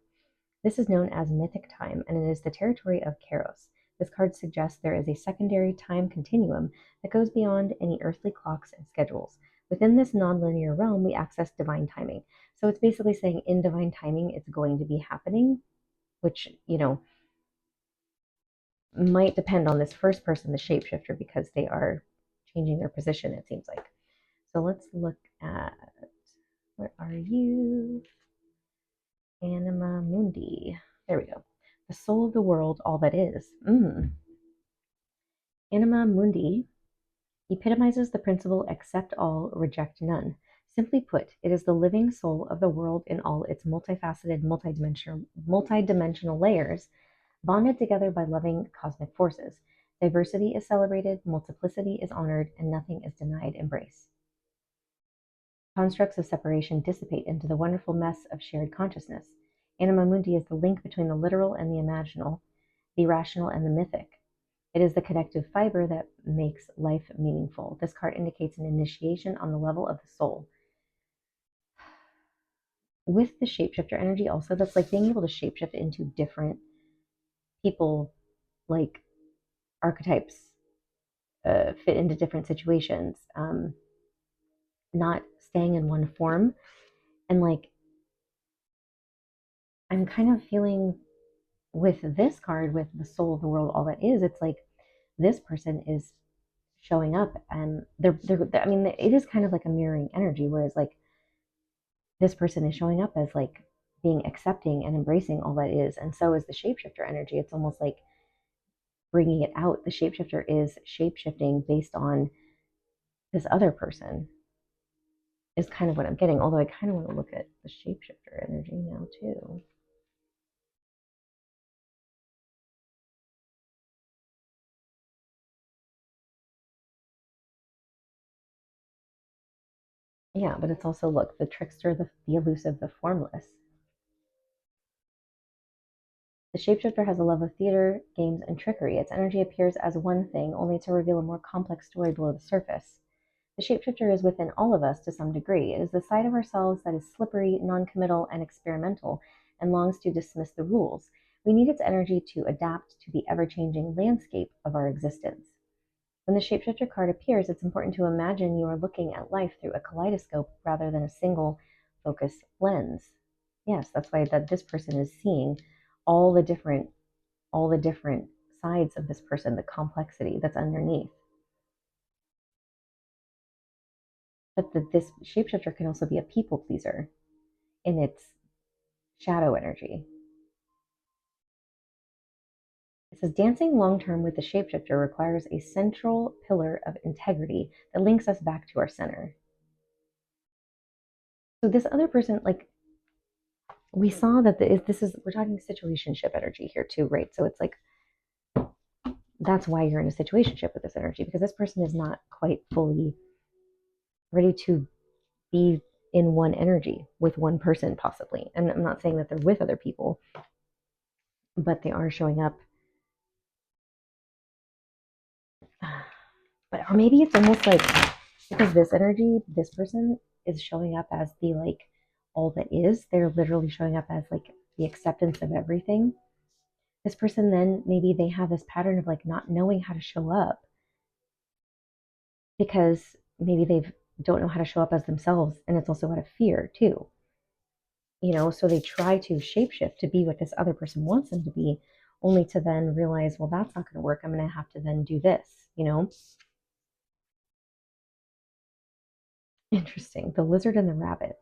This is known as mythic time, and it is the territory of Kairos. This card suggests there is a secondary time continuum that goes beyond any earthly clocks and schedules. Within this nonlinear realm, we access divine timing. So it's basically saying in divine timing, it's going to be happening, which, might depend on this first person, the shapeshifter, because they are changing their position, it seems like. So let's look at, where are you? Anima Mundi. There we go. The soul of the world, all that is. Anima Mundi epitomizes the principle accept all, reject none. Simply put, it is the living soul of the world in all its multifaceted, multidimensional layers, bonded together by loving cosmic forces. Diversity is celebrated, multiplicity is honored, and nothing is denied embrace. Constructs of separation dissipate into the wonderful mess of shared consciousness. Anima Mundi is the link between the literal and the imaginal, the rational and the mythic. It is the connective fiber that makes life meaningful. This card indicates an initiation on the level of the soul. With the shapeshifter energy, also, that's like being able to shapeshift into different people, like archetypes, fit into different situations, not staying in one form. And like, I'm kind of feeling with this card, with the soul of the world, all that is, it's like this person is showing up and I mean, it is kind of like a mirroring energy, whereas like this person is showing up as like being accepting and embracing all that is. And so is the shapeshifter energy. It's almost like bringing it out. The shapeshifter is shapeshifting based on this other person, is kind of what I'm getting. Although I kind of want to look at the shapeshifter energy now too. Yeah, but it's also, look, the trickster, the elusive, the formless. The shapeshifter has a love of theater, games, and trickery. Its energy appears as one thing, only to reveal a more complex story below the surface. The shapeshifter is within all of us to some degree. It is the side of ourselves that is slippery, non-committal, and experimental, and longs to dismiss the rules. We need its energy to adapt to the ever-changing landscape of our existence. When the shapeshifter card appears, it's important to imagine you are looking at life through a kaleidoscope rather than a single focus lens. Yes, that's why that this person is seeing all the different sides of this person, the complexity that's underneath. But this shapeshifter can also be a people pleaser in its shadow energy. It says dancing long term with the shapeshifter requires a central pillar of integrity that links us back to our center. So this other person, like, we saw that we're talking situationship energy here too, right? So it's like that's why you're in a situationship with this energy, because this person is not quite fully ready to be in one energy with one person, possibly. And I'm not saying that they're with other people, but they are showing up. But or maybe it's almost like, because this energy, this person is showing up as the like all that is. They're literally showing up as like the acceptance of everything. This person, then maybe they have this pattern of like not knowing how to show up because maybe they don't know how to show up as themselves, and it's also out of fear too. So they try to shapeshift to be what this other person wants them to be, only to then realize, well, that's not going to work. I'm going to have to then do this, you know? Interesting. The lizard and the rabbit.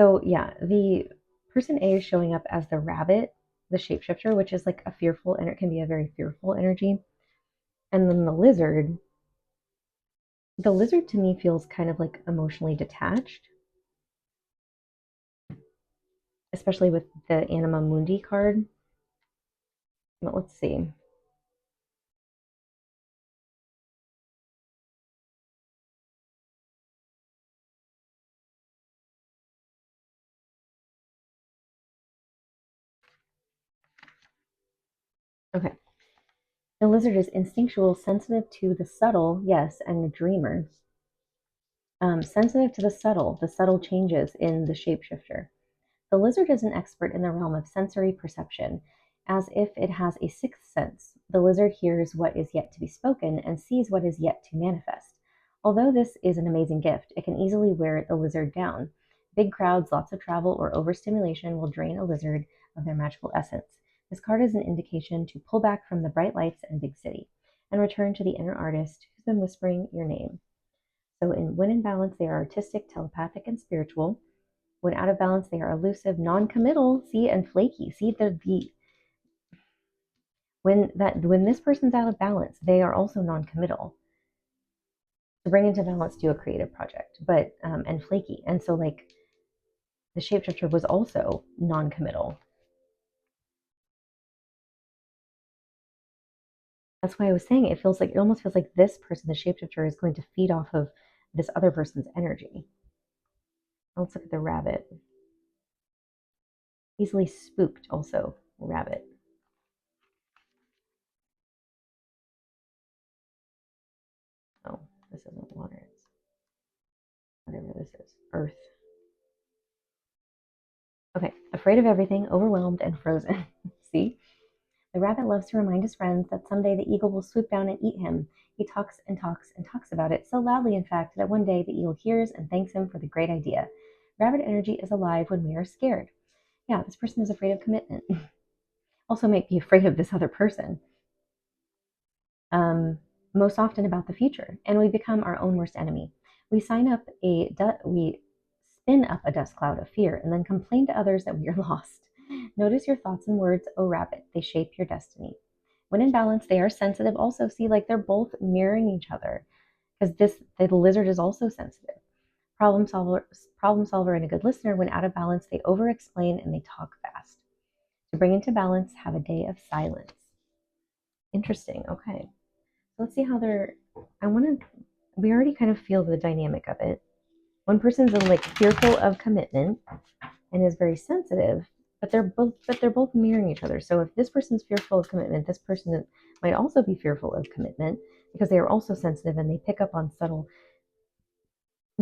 So yeah, the person A is showing up as the rabbit, the shapeshifter, which is like a fearful, and it can be a very fearful energy. And then the lizard to me feels kind of like emotionally detached, especially with the Anima Mundi card. But let's see. Okay. The lizard is instinctual, sensitive to the subtle, yes, and a dreamer. Sensitive to the subtle changes in the shapeshifter. The lizard is an expert in the realm of sensory perception, as if it has a sixth sense. The lizard hears what is yet to be spoken and sees what is yet to manifest. Although this is an amazing gift, it can easily wear the lizard down. Big crowds, lots of travel, or overstimulation will drain a lizard of their magical essence. This card is an indication to pull back from the bright lights and big city and return to the inner artist who's been whispering your name. So, when in balance, they are artistic, telepathic, and spiritual. When out of balance, they are elusive, non-committal, see, and flaky. See the when this person's out of balance, they are also non-committal. To bring into balance, do a creative project, but and flaky. And so like the shapeshifter was also non-committal. That's why I was saying it almost feels like this person, the shapeshifter, is going to feed off of this other person's energy. Let's look at the rabbit. Easily spooked, also rabbit. Oh, this isn't water. It's whatever this is. Earth. Okay, afraid of everything, overwhelmed, and frozen. See? The rabbit loves to remind his friends that someday the eagle will swoop down and eat him. He talks and talks and talks about it, so loudly, in fact, that one day the eagle hears and thanks him for the great idea. Rabbit energy is alive when we are scared. Yeah, this person is afraid of commitment. Also, might be afraid of this other person. Most often about the future, and we become our own worst enemy. We spin up a dust cloud of fear and then complain to others that we are lost. Notice your thoughts and words, O rabbit. They shape your destiny. When in balance, they are sensitive. Also, see, like they're both mirroring each other because the lizard is also sensitive. Problem solver, and a good listener. When out of balance, they over explain and they talk fast. To bring into balance, have a day of silence. Interesting. Okay. Let's see how we already kind of feel the dynamic of it. One person's like fearful of commitment and is very sensitive, but they're both mirroring each other. So if this person's fearful of commitment, this person might also be fearful of commitment because they are also sensitive and they pick up on subtle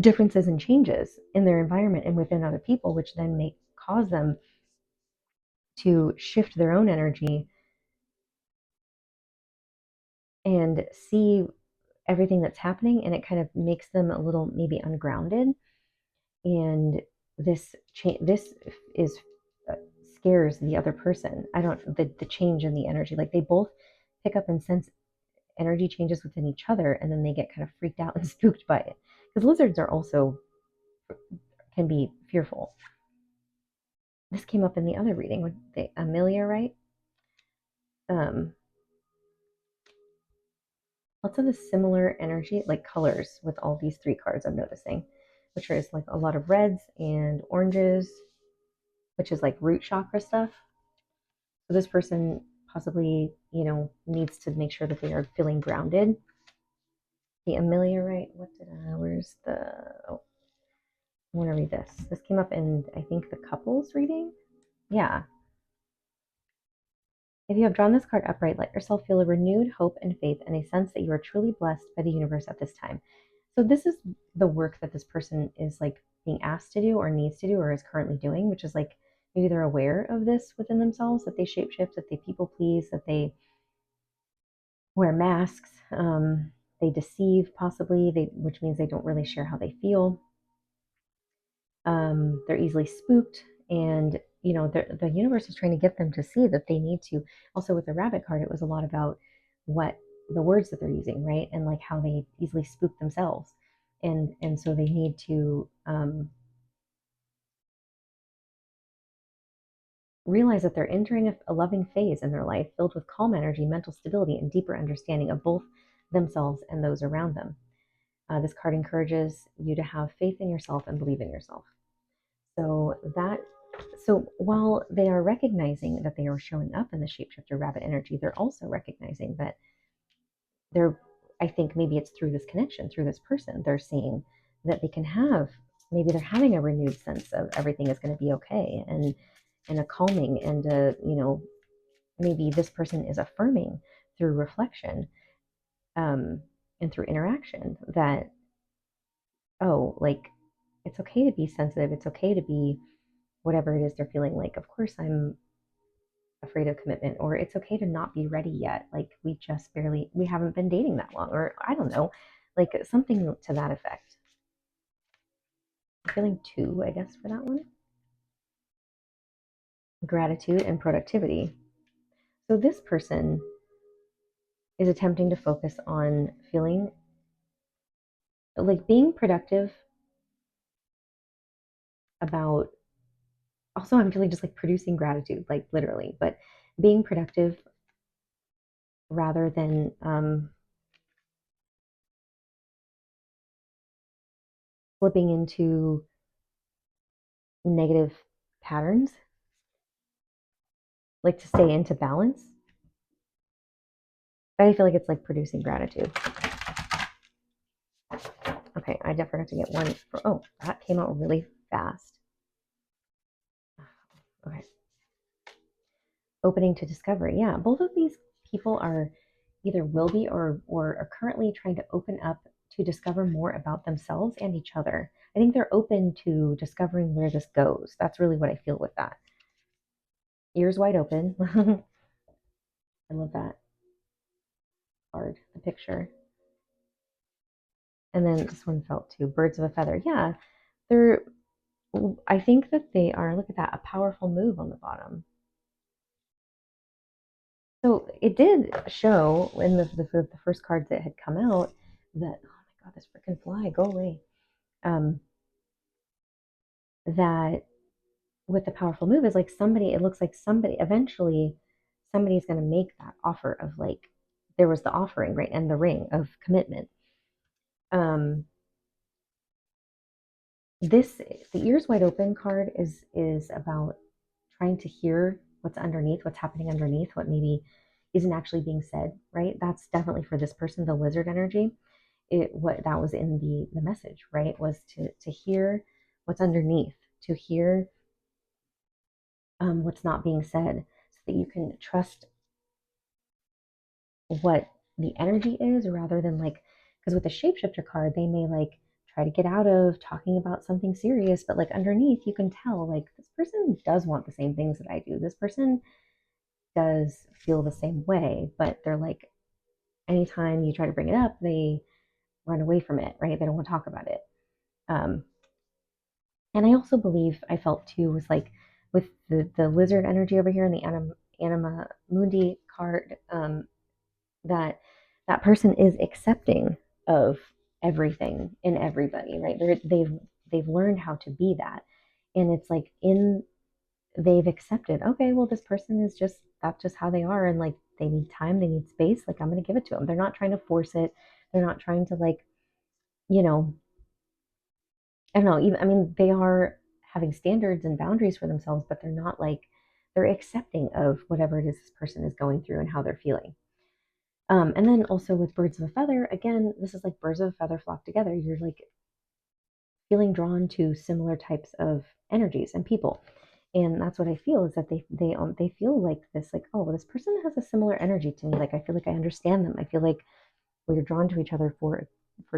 differences and changes in their environment and within other people, which then may cause them to shift their own energy and see everything that's happening, and it kind of makes them a little maybe ungrounded. And this is scares the other person. I don't the change in the energy, like they both pick up and sense energy changes within each other, and then they get kind of freaked out and spooked by it, because lizards are also can be fearful. This came up in the other reading with the Amelia, right? Lots of the similar energy, like colors, with all these three cards I'm noticing, which is like a lot of reds and oranges, which is like root chakra stuff. So this person possibly, needs to make sure that they are feeling grounded. The ameliorate, where's the, oh, I want to read this. This came up in, I think, the couples reading. Yeah. If you have drawn this card upright, let yourself feel a renewed hope and faith and a sense that you are truly blessed by the universe at this time. So this is the work that this person is like being asked to do or needs to do or is currently doing, which is like maybe they're aware of this within themselves, that they shapeshift, that they people please, that they wear masks, they deceive possibly, which means they don't really share how they feel. They're easily spooked, and the universe is trying to get them to see that they need to. Also with the rabbit card, it was a lot about what the words that they're using, right? And like how they easily spook themselves. And so they need to realize that they're entering a loving phase in their life filled with calm energy, mental stability, and deeper understanding of both themselves and those around them. This card encourages you to have faith in yourself and believe in yourself. So while they are recognizing that they are showing up in the shapeshifter rabbit energy, they're also recognizing that they're, I think maybe it's through this connection, through this person, they're seeing that they can have, maybe they're having a renewed sense of everything is going to be okay, and a calming, and maybe this person is affirming through reflection, and through interaction that, oh, like, it's okay to be sensitive, it's okay to be whatever it is they're feeling. Like, of course I'm afraid of commitment, or it's okay to not be ready yet, like we haven't been dating that long, or I don't know, like something to that effect. I'm feeling two, I guess, for that one. Gratitude and productivity. So this person is attempting to focus on feeling like being productive about, also I'm feeling just like producing gratitude, like literally, but being productive rather than slipping into negative patterns, like to stay into balance. But I feel like it's like producing gratitude. Okay, I definitely have to get one for, oh, that came out really fast. Okay. Opening to discovery. Yeah, both of these people are either will be or are currently trying to open up to discover more about themselves and each other. I think they're open to discovering where this goes. That's really what I feel with that. Ears wide open. I love that card, the picture. And then this one felt too, birds of a feather. Yeah, they're, I think that they are, look at that, a powerful move on the bottom. So it did show in the first cards that had come out that, oh my God, this freaking fly, go away. That with the powerful move is like somebody, it looks like somebody, eventually somebody's going to make that offer of, like, there was the offering, right? And the ring of commitment. This, the ears wide open card is about trying to hear what's underneath, what's happening underneath, what maybe isn't actually being said, right? That's definitely for this person, the lizard energy. What that was in the message, right, was to hear what's underneath, to hear what's not being said, so that you can trust what the energy is, rather than like, because with the shapeshifter card, they may like try to get out of talking about something serious, but like underneath, you can tell like this person does want the same things that I do. This person does feel the same way, but they're like, anytime you try to bring it up, they run away from it, right? They don't want to talk about it. And I also believe, I felt too, was like with the lizard energy over here in the Anima Mundi card, that that person is accepting of everything and everybody, right? They've learned how to be that, and it's like they've accepted. Okay, well, this person is just, that's just how they are, and like they need time, they need space. Like, I'm going to give it to them. They're not trying to force it. They're not trying to, like, you know, I don't know. Even, I mean, they are having standards and boundaries for themselves, but they're not like, they're accepting of whatever it is this person is going through and how they're feeling. And then also with birds of a feather, again, this is like birds of a feather flock together. You're like feeling drawn to similar types of energies and people. And that's what I feel, is that they feel like this, like, oh, well, this person has a similar energy to me. Like, I feel like I understand them. I feel like we're drawn to each other for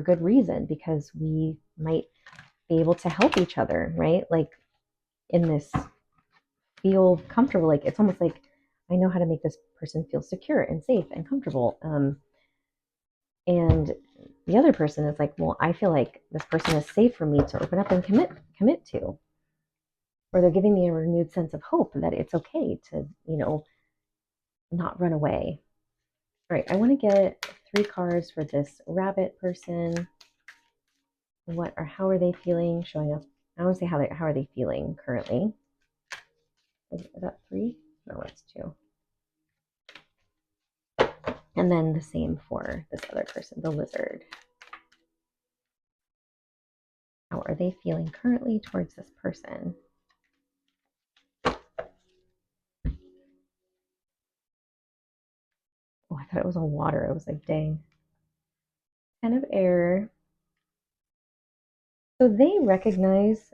good reason, because we might be able to help each other, right? Like, in this, feel comfortable. Like, it's almost like I know how to make this person feel secure and safe and comfortable. And the other person is like, well, I feel like this person is safe for me to open up and commit to, or they're giving me a renewed sense of hope that it's okay to, not run away. All right, I want to get 3 cards for this rabbit person. How are they feeling? Showing up. I want to say how are they feeling currently? Is that 3? No, it's 2. And then the same for this other person, the lizard. How are they feeling currently towards this person? Oh, I thought it was all water. I was like, dang. 10 of air. So they recognize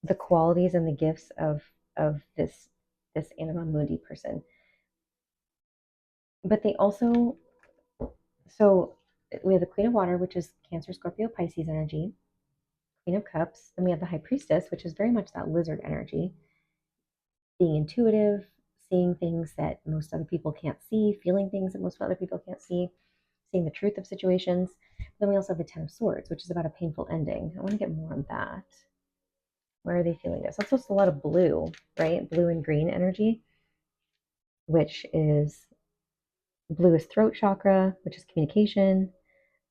the qualities and the gifts of this Anima Mundi person. But they also, so we have the Queen of Water, which is Cancer, Scorpio, Pisces energy. Queen of Cups. Then we have the High Priestess, which is very much that lizard energy. Being intuitive, seeing things that most other people can't see, feeling things that most other people can't see, seeing the truth of situations. Then we also have the Ten of Swords, which is about a painful ending. I want to get more on that. Where are they feeling this? Also, it's a lot of blue, right? Blue and green energy, which is blue is throat chakra, which is communication.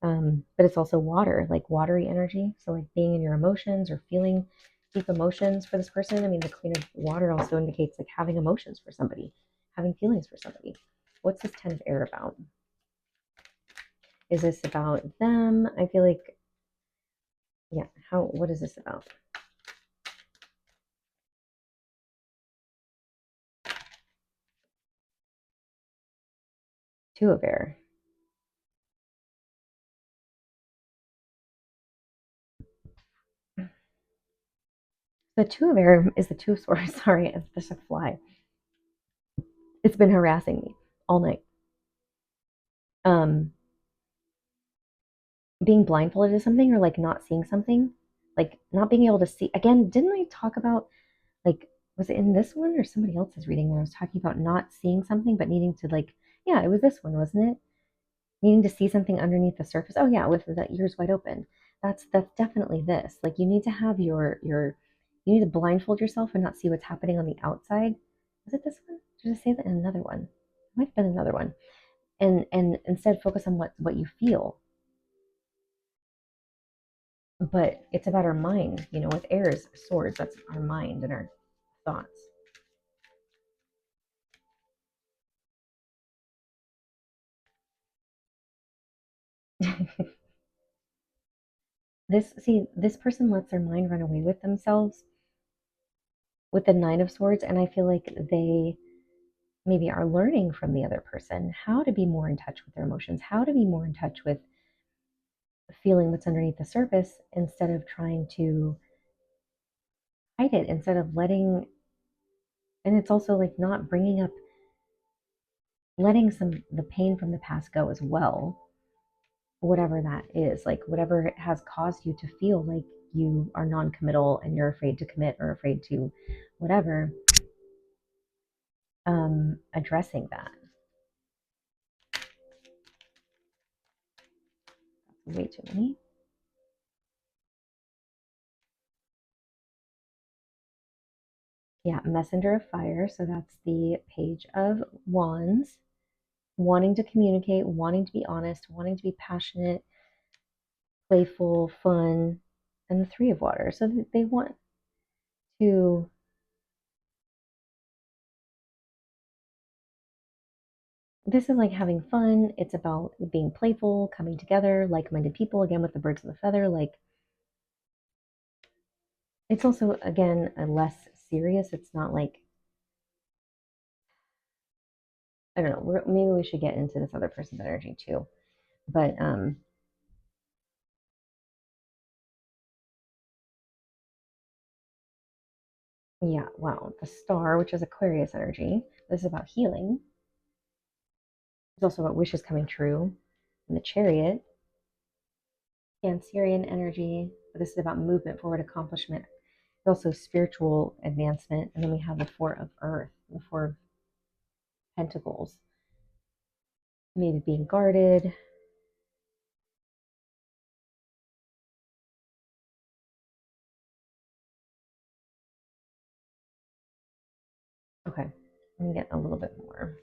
But it's also water, like watery energy. So like being in your emotions or feeling deep emotions for this person. I mean, the Queen of Water also indicates like having emotions for somebody, having feelings for somebody. What's this Ten of Air about? Is this about them? I feel like, yeah, what is this about? Two of Air. The Two of Air is the Two of Swords. Sorry, it's just a fly. It's been harassing me all night. Being blindfolded to something or like not seeing something, like not being able to see. Again, didn't I talk about like, was it in this one or somebody else's reading where I was talking about not seeing something but needing to like, yeah, it was this one, wasn't it? Needing to see something underneath the surface. Oh yeah, with the ears wide open. That's definitely this. Like you need to have you need to blindfold yourself and not see what's happening on the outside. Was it this one? Did I say that in another one? It might have been another one. And instead focus on what you feel. But it's about our mind, with airs, swords, that's our mind and our thoughts. This person lets their mind run away with themselves with the Nine of Swords, and I feel like they maybe are learning from the other person how to be more in touch with their emotions, how to be more in touch with feeling what's underneath the surface instead of trying to hide it, instead of letting. And it's also like not bringing up, letting the pain from the past go as well, whatever that is, like whatever has caused you to feel like you are non-committal and you're afraid to commit or afraid to whatever. Addressing that. Way too many. Yeah, Messenger of Fire. So that's the Page of Wands. Wanting to communicate, wanting to be honest, wanting to be passionate, playful, fun, and the Three of Water. So they want to. This is like having fun. It's about being playful, coming together, like-minded people. Again, with the birds of the feather, like it's also again a less serious. It's not like, I don't know. Maybe we should get into this other person's energy too, but yeah, wow. The Star, which is Aquarius energy. This is about healing. It's also about wishes coming true. And the Chariot, Cancerian energy. But this is about movement forward, accomplishment. It's also spiritual advancement. And then we have the Four of Earth, the Four of Pentacles. Maybe being guarded. Let me get a little bit more.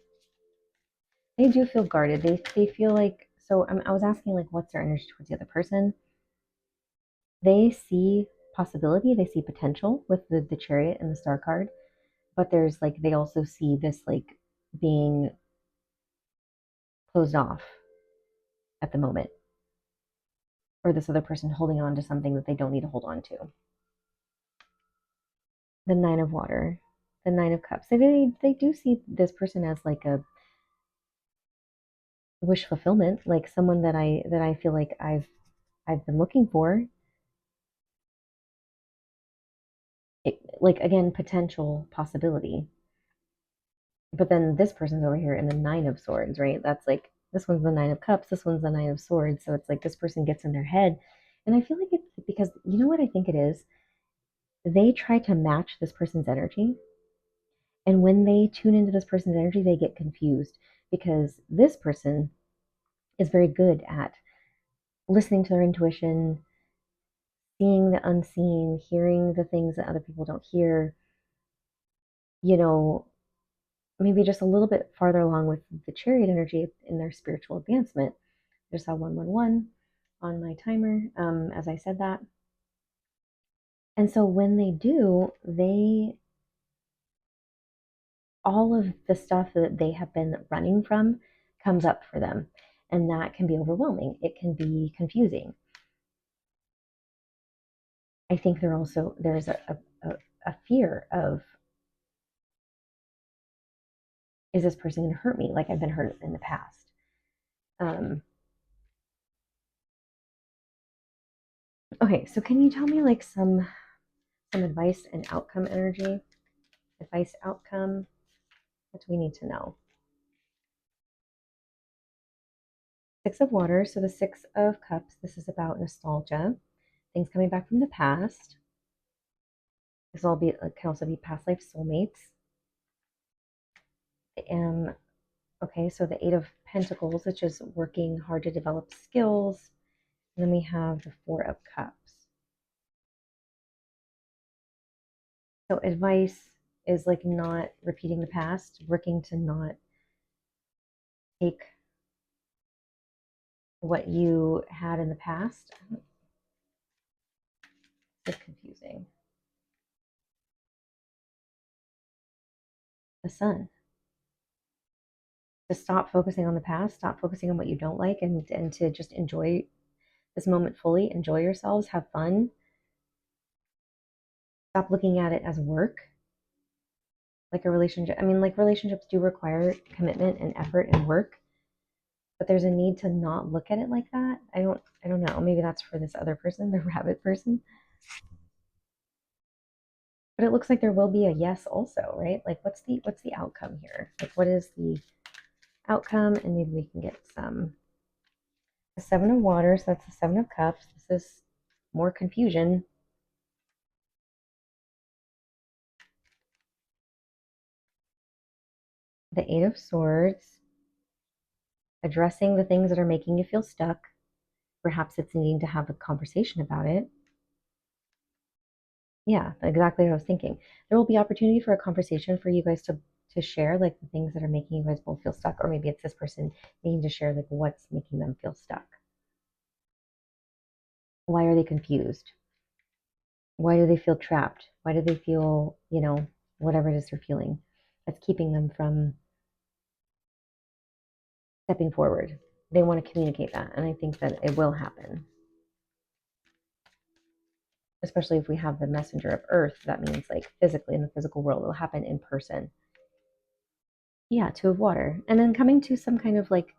They do feel guarded. They feel like, so I was asking like what's their energy towards the other person. They see possibility, they see potential with the chariot and the star card, but there's like they also see this like being closed off at the moment, or this other person holding on to something that they don't need to hold on to. The Nine of Water, the Nine of Cups. They do see this person as like a wish fulfillment, like someone that I feel like I've been looking for. Like again, potential possibility. But then this person's over here in the Nine of Swords, right? That's like this one's the Nine of Cups, this one's the Nine of Swords. So it's like this person gets in their head. And I feel like it's because you know what I think it is? They try to match this person's energy. And when they tune into this person's energy, they get confused because this person is very good at listening to their intuition, seeing the unseen, hearing the things that other people don't hear, you know, maybe just a little bit farther along with the chariot energy in their spiritual advancement. There's a 111 on my timer as I said that. And so when they do, all of the stuff that they have been running from comes up for them. And that can be overwhelming. It can be confusing. I think there's a fear of, is this person going to hurt me like I've been hurt in the past? Okay, so can you tell me like some advice and outcome energy? Advice, outcome, what do we need to know? Six of Water, so the Six of Cups, this is about nostalgia, things coming back from the past. This can also be past life soulmates. Okay, so the Eight of Pentacles, which is working hard to develop skills. And then we have the Four of Cups. So advice is like not repeating the past, working to not take what you had in the past. It's confusing. The Sun. To stop focusing on the past, stop focusing on what you don't like, and to just enjoy this moment fully, enjoy yourselves, have fun. Stop looking at it as work. Like a relationship. I mean, like relationships do require commitment and effort and work, but there's a need to not look at it like that. I don't know. Maybe that's for this other person, the rabbit person. But it looks like there will be a yes also, right? Like what's the outcome here? Like what is the outcome? And maybe we can get the Seven of Water, so that's the Seven of Cups. This is more confusion. The Eight of Swords, addressing the things that are making you feel stuck. Perhaps it's needing to have a conversation about it. Yeah, exactly what I was thinking. There will be opportunity for a conversation for you guys to share like the things that are making you guys both feel stuck, or maybe it's this person needing to share like what's making them feel stuck. Why are they confused? Why do they feel trapped? Why do they feel, whatever it is they're feeling that's keeping them from stepping forward? They want to communicate that, and I think that it will happen. Especially if we have the messenger of earth, that means like physically in the physical world, it'll happen in person. Yeah, Two of Water. And then coming to some kind of like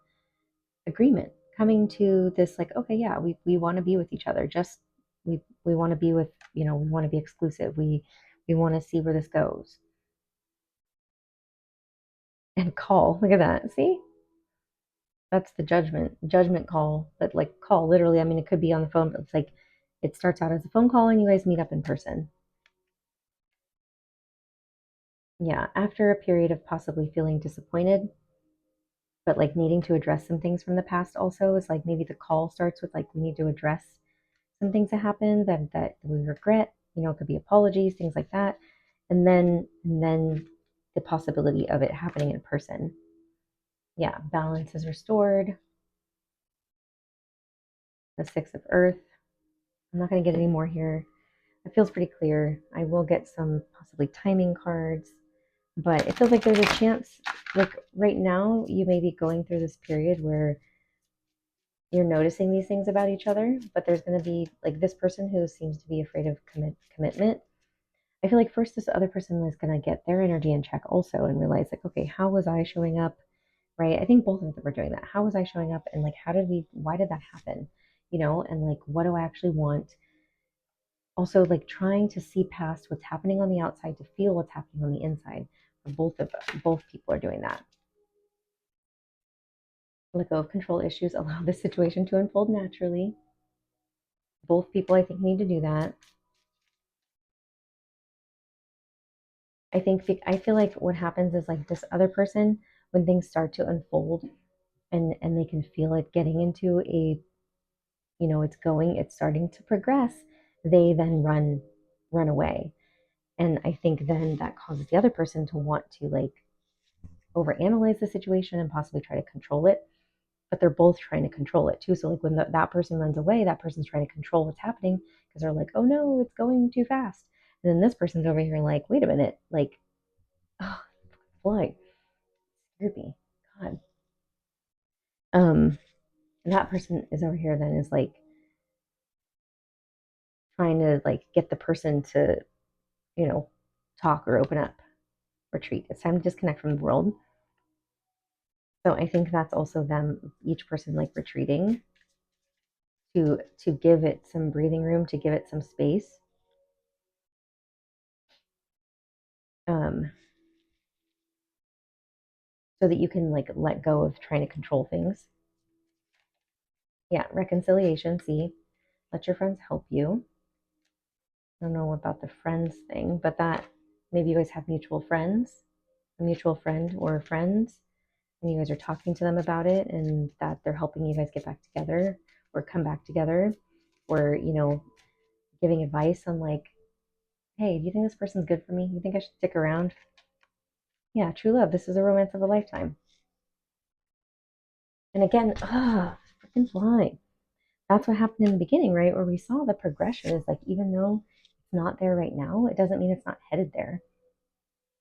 agreement, coming to this like, okay, yeah, we want to be with each other. Just we want to be with, we want to be exclusive. We want to see where this goes. And call, look at that. See? That's the judgment call, but like call literally. I mean, it could be on the phone, but it's like it starts out as a phone call and you guys meet up in person. Yeah, after a period of possibly feeling disappointed, but like needing to address some things from the past also is like maybe the call starts with like we need to address some things that happened that we regret. It could be apologies, things like that. And then the possibility of it happening in person. Yeah, balance is restored. The Six of Earth. I'm not going to get any more here. It feels pretty clear. I will get some possibly timing cards, but it feels like there's a chance, like right now, you may be going through this period where you're noticing these things about each other, but there's going to be like this person who seems to be afraid of commitment. I feel like first this other person is going to get their energy in check also and realize like, okay, how was I showing up? Right? I think both of them were doing that. How was I showing up? And like, why did that happen? And like, what do I actually want? Also, like trying to see past what's happening on the outside to feel what's happening on the inside. Both people are doing that. Let go of control issues, allow the situation to unfold naturally. Both people, I think, need to do that. I feel like what happens is like this other person, when things start to unfold and they can feel it getting into a, it's starting to progress, they then run away. And I think then that causes the other person to want to like overanalyze the situation and possibly try to control it. But they're both trying to control it too. So like when that person runs away, that person's trying to control what's happening because they're like, oh no, it's going too fast. And then this person's over here like, wait a minute, like, oh, fly, scared me, God. And that person is over here then is like trying to like get the person to, you know, talk or open up, retreat. It's time to disconnect from the world. So I think that's also them, each person like retreating to give it some breathing room, to give it some space. Um, so that you can like let go of trying to control things. Yeah, reconciliation. See, let your friends help you. I don't know about the friends thing, but that maybe you guys have mutual friends, a mutual friend or friends, and you guys are talking to them about it and that they're helping you guys get back together or come back together, or giving advice on like, hey, do you think this person's good for me? You think I should stick around? Yeah, true love. This is a romance of a lifetime. And again, freaking fly. That's what happened in the beginning, right? Where we saw the progression is like, even though it's not there right now, it doesn't mean it's not headed there.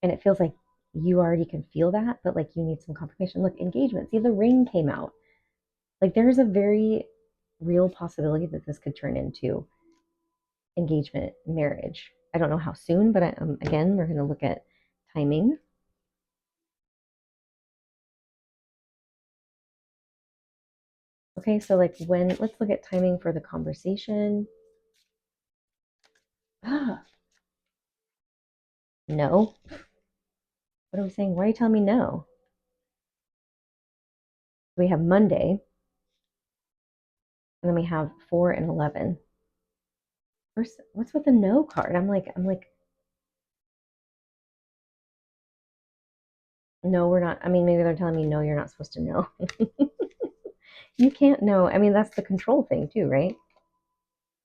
And it feels like you already can feel that, but like you need some confirmation. Look, engagement. See, the ring came out. Like there's a very real possibility that this could turn into engagement, marriage. I don't know how soon, but again, we're going to look at timing. Okay, so like let's look at timing for the conversation. No. What are we saying? Why are you telling me no? We have Monday, and then we have 4 and 11. First, what's with the no card? I'm like, no, we're not. I mean, maybe they're telling me no, you're not supposed to know. You can't know. I mean, that's the control thing too, right?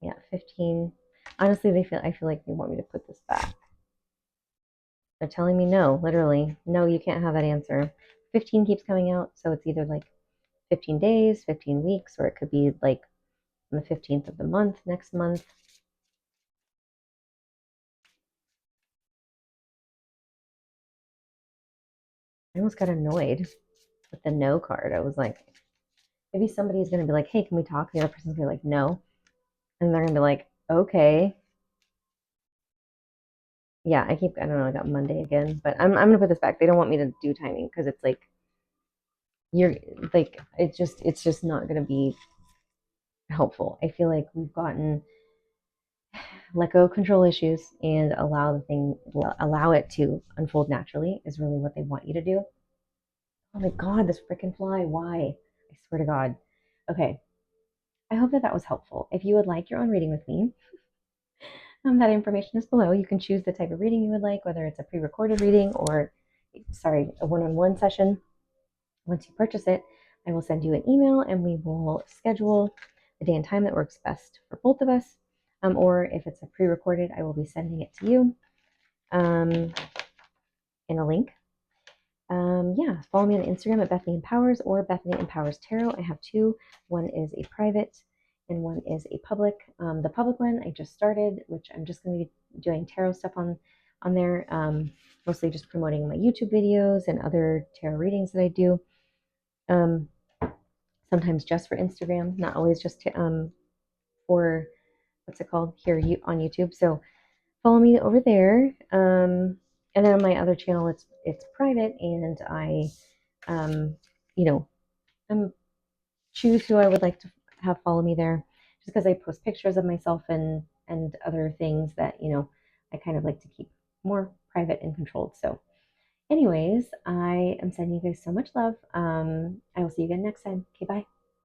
Yeah, 15. Honestly, I feel like they want me to put this back. They're telling me no, literally. No, you can't have that answer. 15 keeps coming out, so it's either like 15 days, 15 weeks, or it could be like on the 15th of the month, next month. I almost got annoyed with the no card. I was like, maybe somebody's going to be like, hey, can we talk? The other person's going to be like, no. And they're going to be like, okay. Yeah, I don't know, I got Monday again, but I'm going to put this back. They don't want me to do timing because it's like, you're like, it's just not going to be helpful. I feel like we've gotten let go of control issues and allow it to unfold naturally is really what they want you to do. Oh my God, this freaking fly. Why? I swear to God. Okay. I hope that that was helpful. If you would like your own reading with me, that information is below. You can choose the type of reading you would like, whether it's a pre-recorded reading or, sorry, a one-on-one session. Once you purchase it, I will send you an email and we will schedule the day and time that works best for both of us. Or if it's a pre-recorded, I will be sending it to you. in a link. Yeah, follow me on Instagram at Bethany Empowers or Bethany Empowers Tarot. I have two. One is a private and one is a public. The public one I just started, which I'm just going to be doing tarot stuff on there, mostly just promoting my YouTube videos and other tarot readings that I do. Sometimes just for Instagram, not always just for what's it called here on YouTube. So follow me over there. And then on my other channel, it's private, and I, you know, choose who I would like to have follow me there, just because I post pictures of myself and other things that I kind of like to keep more private and controlled. So, anyways, I am sending you guys so much love. I will see you again next time. Okay, bye.